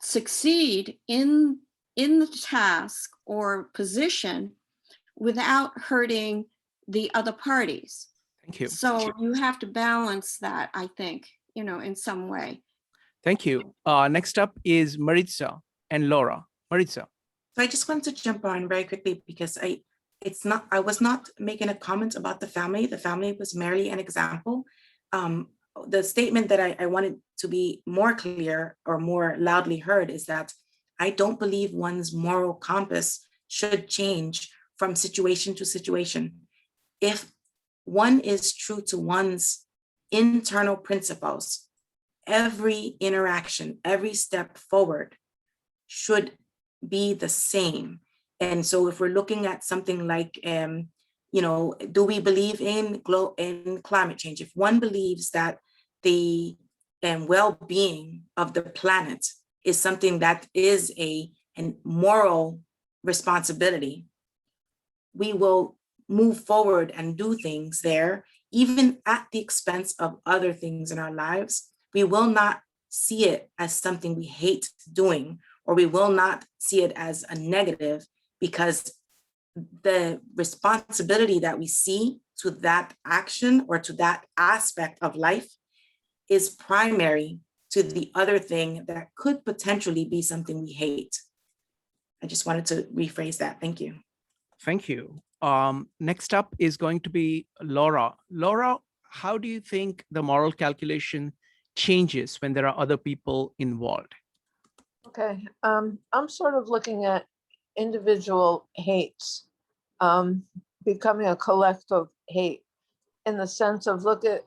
succeed in the task or position without hurting the other parties? Thank you. So you have to balance that, I think, you know, in some way. Thank you. Next up is Maritza and Laura. Maritza. So I just wanted to jump on very quickly because I was not making a comment about the family. The family was merely an example. The statement that I wanted to be more clear or more loudly heard is that I don't believe one's moral compass should change from situation to situation. If one is true to one's internal principles, every interaction, every step forward should be the same. And so if we're looking at something like, you know, do we believe in climate change? If one believes that the well-being of the planet is something that is a moral responsibility, we will move forward and do things there, even at the expense of other things in our lives. We will not see it as something we hate doing, or we will not see it as a negative, because the responsibility that we see to that action or to that aspect of life is primary to the other thing that could potentially be something we hate. I just wanted to rephrase that. Thank you. Thank you. Next up is going to be Laura. Laura, how do you think the moral calculation changes when there are other people involved? Okay, I'm sort of looking at individual hates becoming a collective hate, in the sense of look at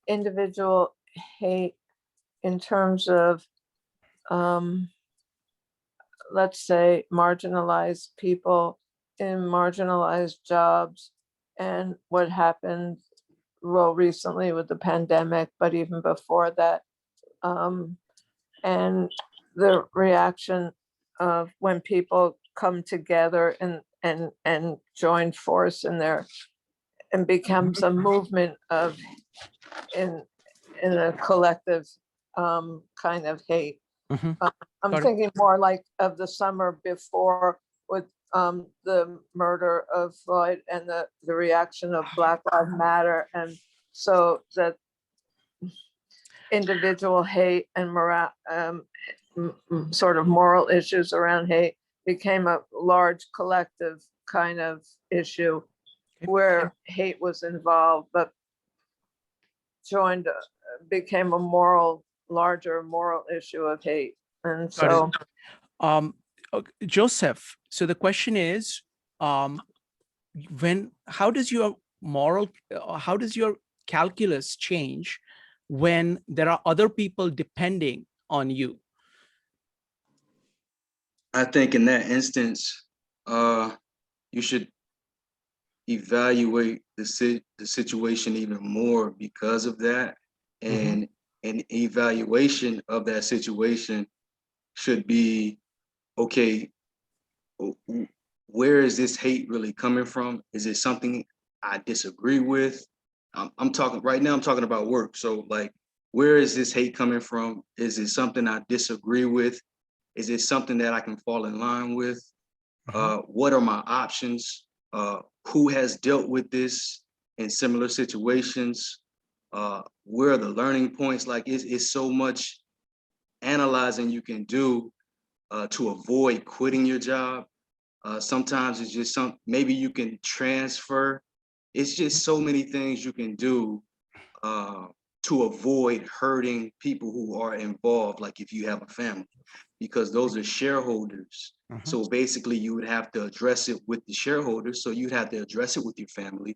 individual hate in terms of, let's say, marginalized people in marginalized jobs and what happened, well, recently with the pandemic, but even before that. And the reaction of when people come together and join force in their, and becomes a movement of in a collective kind of hate. I'm Got it. thinking more like of the summer before with the murder of Floyd and the reaction of Black Lives Matter. And so that individual hate and sort of moral issues around hate became a large collective kind of issue where hate was involved, but joined, became a larger moral issue of hate. And so, Joseph, so the question is, how does your calculus change when there are other people depending on you? I think in that instance, you should evaluate the situation even more because of that. And an evaluation of that situation should be, okay, where is this hate really coming from? Is it something I disagree with? I'm talking right now, I'm talking about work. So like, where is this hate coming from? Is it something I disagree with? Is it something that I can fall in line with? What are my options? Who has dealt with this in similar situations? Where are the learning points? Like it's so much analyzing you can do to avoid quitting your job. Sometimes it's just maybe you can transfer. It's just so many things you can do to avoid hurting people who are involved, like if you have a family, because those are shareholders. So basically you would have to address it with the shareholders. So you'd have to address it with your family.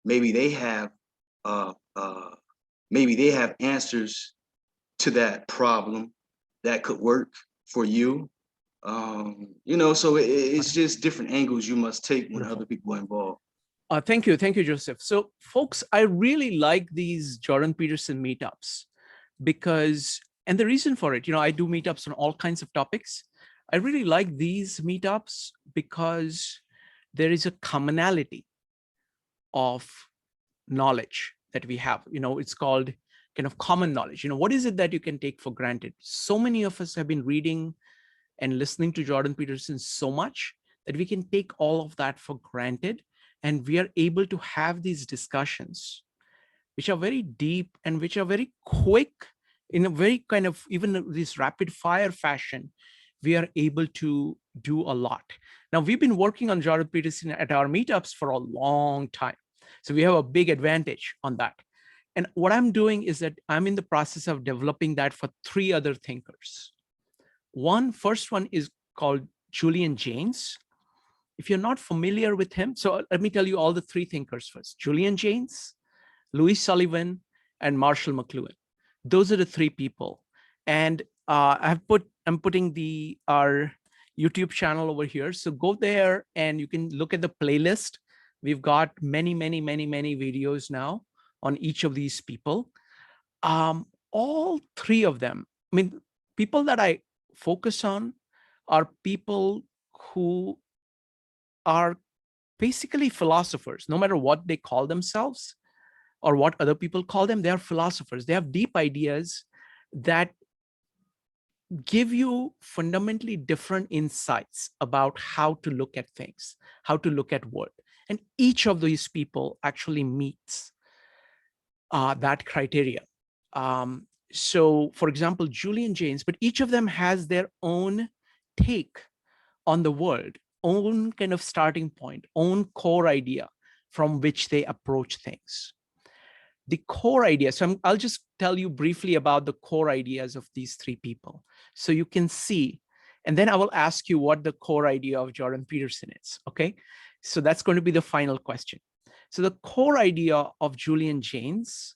Maybe they have answers to that problem that could work for you. You know, so it's just different angles you must take when other people are involved. Thank you, Joseph. So folks, I really like these Jordan Peterson meetups because, and the reason for it, you know, I do meetups on all kinds of topics. I really like these meetups because there is a commonality of knowledge that we have. You know, it's called kind of common knowledge. You know, what is it that you can take for granted? So many of us have been reading and listening to Jordan Peterson so much that we can take all of that for granted. And we are able to have these discussions, which are very deep and which are very quick in a very kind of, even this rapid fire fashion, we are able to do a lot. Now, we've been working on Jordan Peterson at our meetups for a long time. So we have a big advantage on that. And what I'm doing is that I'm in the process of developing that for 3 other thinkers. First one is called Julian Jaynes. If you're not familiar with him, so let me tell you all the 3 thinkers first. Julian Jaynes, Louis Sullivan, and Marshall McLuhan. Those are the 3 people. And I'm putting our YouTube channel over here. So go there and you can look at the playlist. We've got many videos now on each of these people. All 3 of them, I mean, people that I focus on are people who are basically philosophers. No matter what they call themselves or what other people call them, they are philosophers. They have deep ideas that give you fundamentally different insights about how to look at things, how to look at world. And each of these people actually meets that criteria. So for example, Julian Jaynes, but each of them has their own take on the world, own kind of starting point, own core idea from which they approach things. The core idea, so I'll just tell you briefly about the core ideas of these 3 people so you can see, and then I will ask you what the core idea of Jordan Peterson is, okay? So that's going to be the final question. So the core idea of Julian Jaynes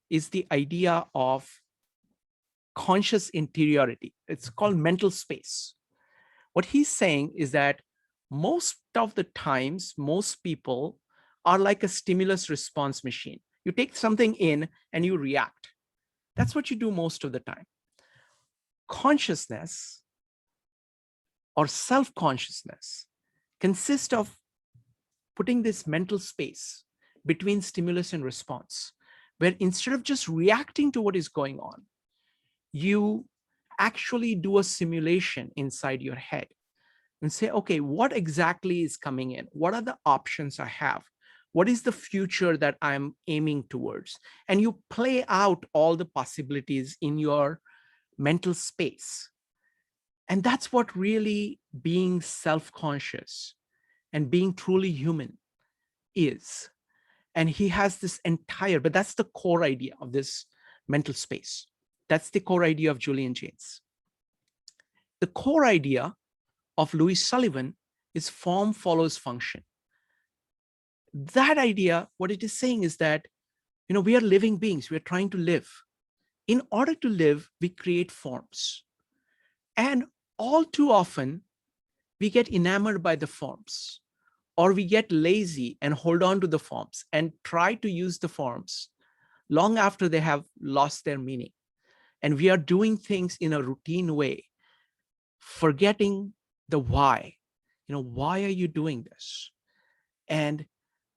is the idea of conscious interiority. It's called mental space. What he's saying is that most of the times, most people are like a stimulus response machine. You take something in and you react. That's what you do most of the time. Consciousness or self-consciousness consists of putting this mental space between stimulus and response, where instead of just reacting to what is going on, you actually do a simulation inside your head and say, okay, what exactly is coming in? What are the options I have? What is the future that I'm aiming towards? And you play out all the possibilities in your mental space. And that's what really being self-conscious and being truly human is. And he has this entire, but that's the core idea of this mental space. That's the core idea of Julian Jaynes. The core idea of Louis Sullivan is form follows function. That idea, what it is saying is that, we are living beings, we are trying to live. In order to live, we create forms. And all too often, we get enamored by the forms, or we get lazy and hold on to the forms and try to use the forms long after they have lost their meaning. And we are doing things in a routine way, forgetting the why. Why are you doing this? And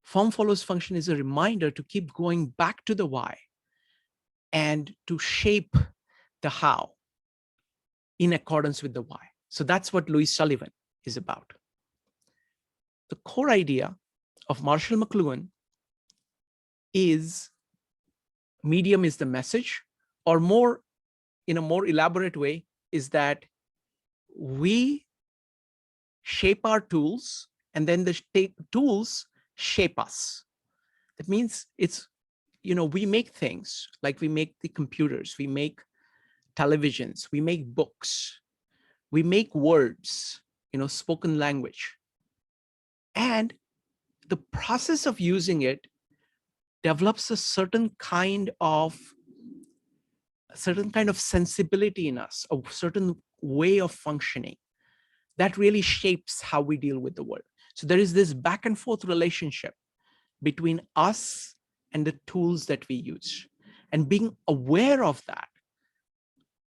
form follows function is a reminder to keep going back to the why and to shape the how in accordance with the why. So that's what Louis Sullivan is about. The core idea of Marshall McLuhan is medium is the message, or more, in a more elaborate way, is that we shape our tools and then the tools shape us. That means it's, we make things like we make the computers, we make televisions, we make books, we make words, spoken language. And the process of using it develops a certain kind of sensibility in us, a certain way of functioning that really shapes how we deal with the world. So there is this back and forth relationship between us and the tools that we use. And being aware of that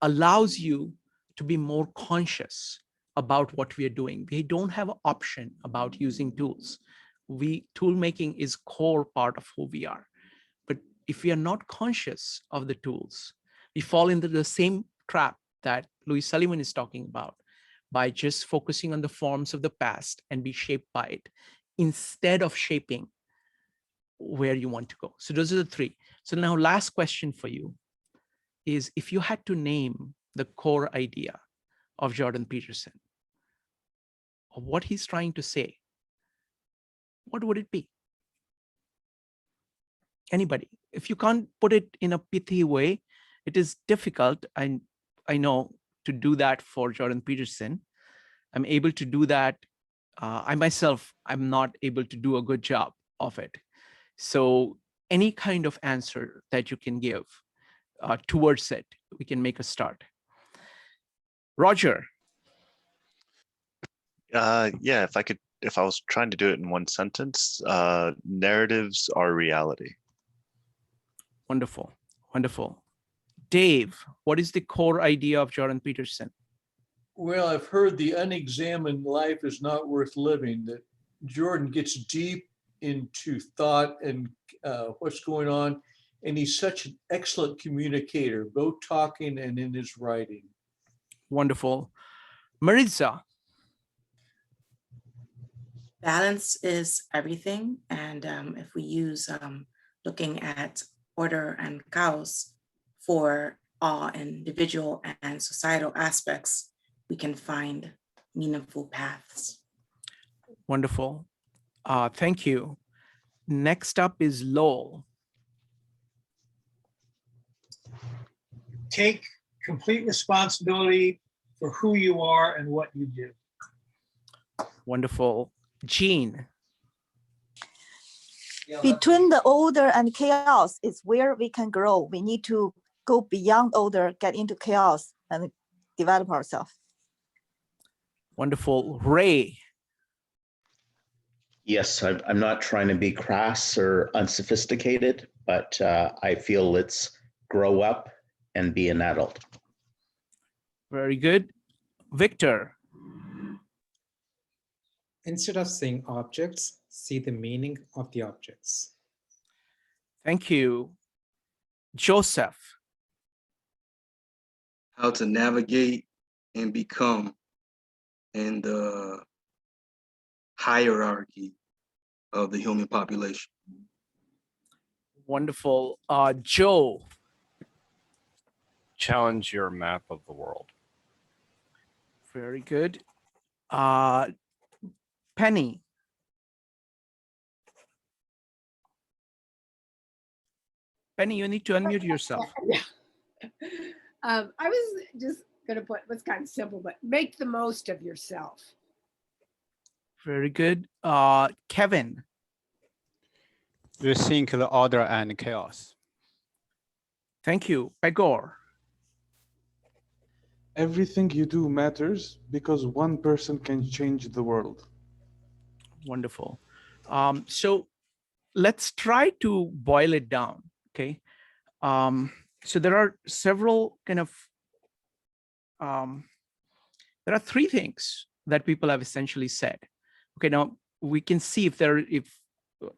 allows you to be more conscious about what we are doing. We don't have an option about using tools. Tool making is core part of who we are. But if we are not conscious of the tools, we fall into the same trap that Louis Sullivan is talking about, by just focusing on the forms of the past and be shaped by it instead of shaping where you want to go. So those are the three. So now last question for you is, if you had to name the core idea of Jordan Peterson, or what he's trying to say, what would it be? Anybody? If you can't put it in a pithy way, it is difficult. I know, to do that for Jordan Peterson. I'm able to do that. I myself, I'm not able to do a good job of it. So any kind of answer that you can give towards it, we can make a start. Roger. Yeah, if I was trying to do it in one sentence, narratives are reality. Wonderful, wonderful. Dave, what is the core idea of Jordan Peterson? Well, I've heard the unexamined life is not worth living, that Jordan gets deep into thought and what's going on. And he's such an excellent communicator, both talking and in his writing. Wonderful. Maritza. Balance is everything. And if we use looking at order and chaos for all individual and societal aspects, we can find meaningful paths. Wonderful. Thank you. Next up is Lowell. Take complete responsibility for who you are and what you do. Wonderful. Jean. Between the order and chaos is where we can grow. We need to go beyond order, get into chaos, and develop ourselves. Wonderful. Ray. Yes, I'm not trying to be crass or unsophisticated, but I feel it's grow up and be an adult. Very good. Victor. Instead of seeing objects, see the meaning of the objects. Thank you. Joseph. How to navigate and become in the hierarchy of the human population. Wonderful. Joe. Challenge your map of the world. Very good. Penny. Penny, you need to unmute yourself. Yeah. I was just going to put what's kind of simple, but make the most of yourself. Very good. Kevin. Rethink the order and chaos. Thank you. Pegor. Everything you do matters because one person can change the world. Wonderful. So let's try to boil it down. Okay. So there are several kind of, there are three things that people have essentially said. Okay, now we can see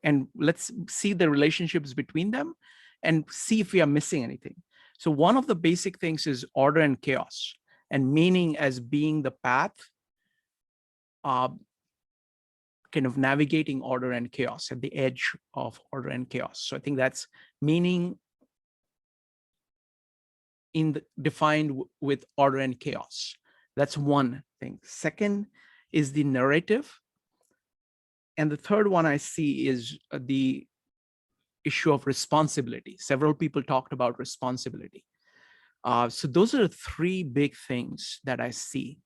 and let's see the relationships between them and see if we are missing anything. So one of the basic things is order and chaos, and meaning as being the path, kind of navigating order and chaos, at the edge of order and chaos. So I think that's meaning defined with order and chaos. That's one thing. Second is the narrative. And the third one I see is the issue of responsibility. Several people talked about responsibility. So those are the three big things that I see.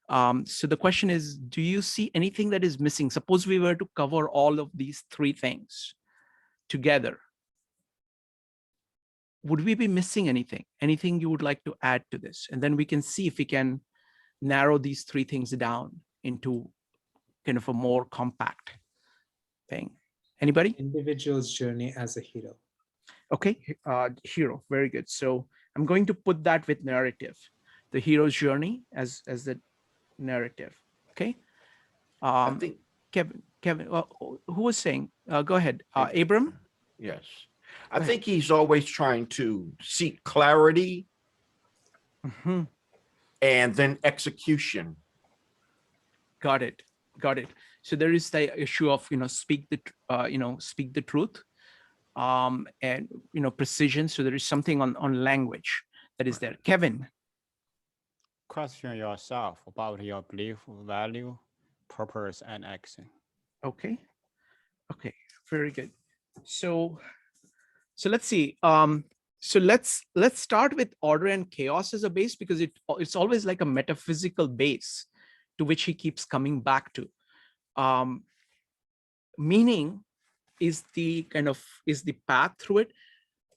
So the question is, do you see anything that is missing? Suppose we were to cover all of these three things together. Would we be missing anything? Anything you would like to add to this? And then we can see if we can narrow these three things down into kind of a more compact thing. Anybody? Individual's journey as a hero. Okay, hero, very good. So I'm going to put that with narrative, the hero's journey as the narrative. Okay. I think Kevin, who was saying? Go ahead, Abram. yes. I think he's always trying to seek clarity and then execution. Got it. Got it. So there is the issue of, speak the truth, and, precision. So there is something on language that is there. Kevin. Question yourself about your belief, value, purpose, and action. Okay. Okay. Very good. So let's see. So let's start with order and chaos as a base, because it's always like a metaphysical base to which he keeps coming back to. Meaning is the path through it.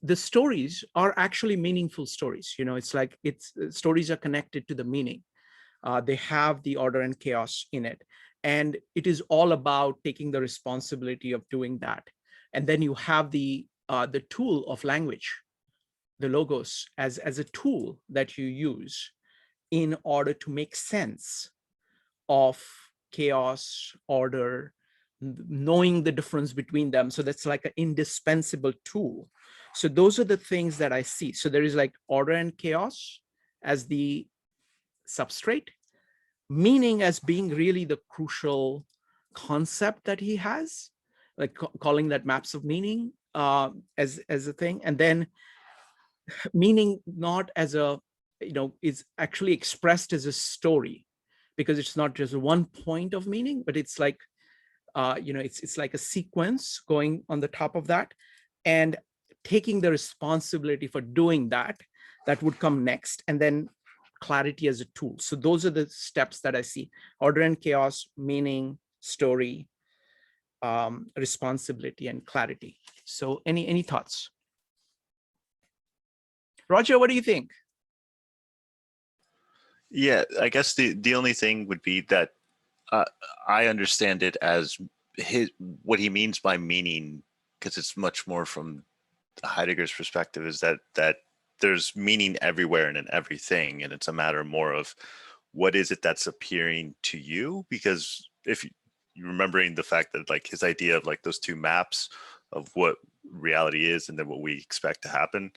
The stories are actually meaningful stories. It's like stories are connected to the meaning. They have the order and chaos in it. And it is all about taking the responsibility of doing that. And then you have the tool of language, the logos, as a tool that you use in order to make sense of chaos, order, knowing the difference between them. So that's like an indispensable tool. So those are the things that I see. So there is like order and chaos as the substrate, meaning as being really the crucial concept that he has, like calling that maps of meaning as a thing. And then meaning not as is actually expressed as a story, because it's not just one point of meaning, but it's like, it's like a sequence going on the top of that, and taking the responsibility for doing that would come next. And then clarity as a tool. So those are the steps that I see: order and chaos, meaning, story, responsibility, and clarity. So any thoughts? Roger, what do you think? Yeah, I guess the only thing would be that I understand it as what he means by meaning, because it's much more from Heidegger's perspective, is that there's meaning everywhere and in everything, and it's a matter more of what is it that's appearing to you. Because if you're remembering the fact that like his idea of like those two maps of what reality is and then what we expect to happen,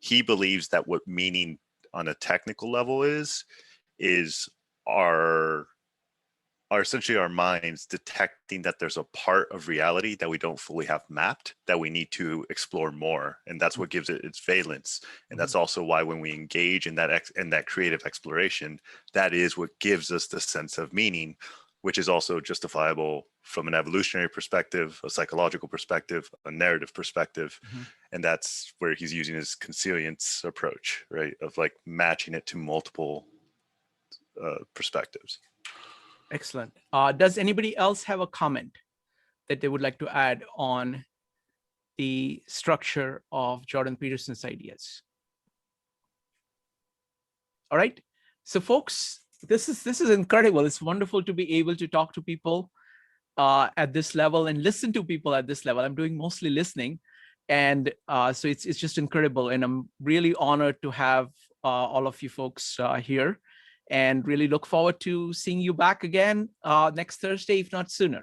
he believes that what meaning on a technical level is our essentially our minds detecting that there's a part of reality that we don't fully have mapped, that we need to explore more, and that's what gives it its valence. And that's also why when we engage in that creative exploration, that is what gives us the sense of meaning, which is also justifiable from an evolutionary perspective, a psychological perspective, a narrative perspective. And that's where he's using his consilience approach, right, of like matching it to multiple perspectives. Excellent. Does anybody else have a comment that they would like to add on the structure of Jordan Peterson's ideas? All right. So folks, this is incredible. It's wonderful to be able to talk to people at this level and listen to people at this level. I'm doing mostly listening. And so it's just incredible. And I'm really honored to have all of you folks here, and really look forward to seeing you back again next Thursday, if not sooner.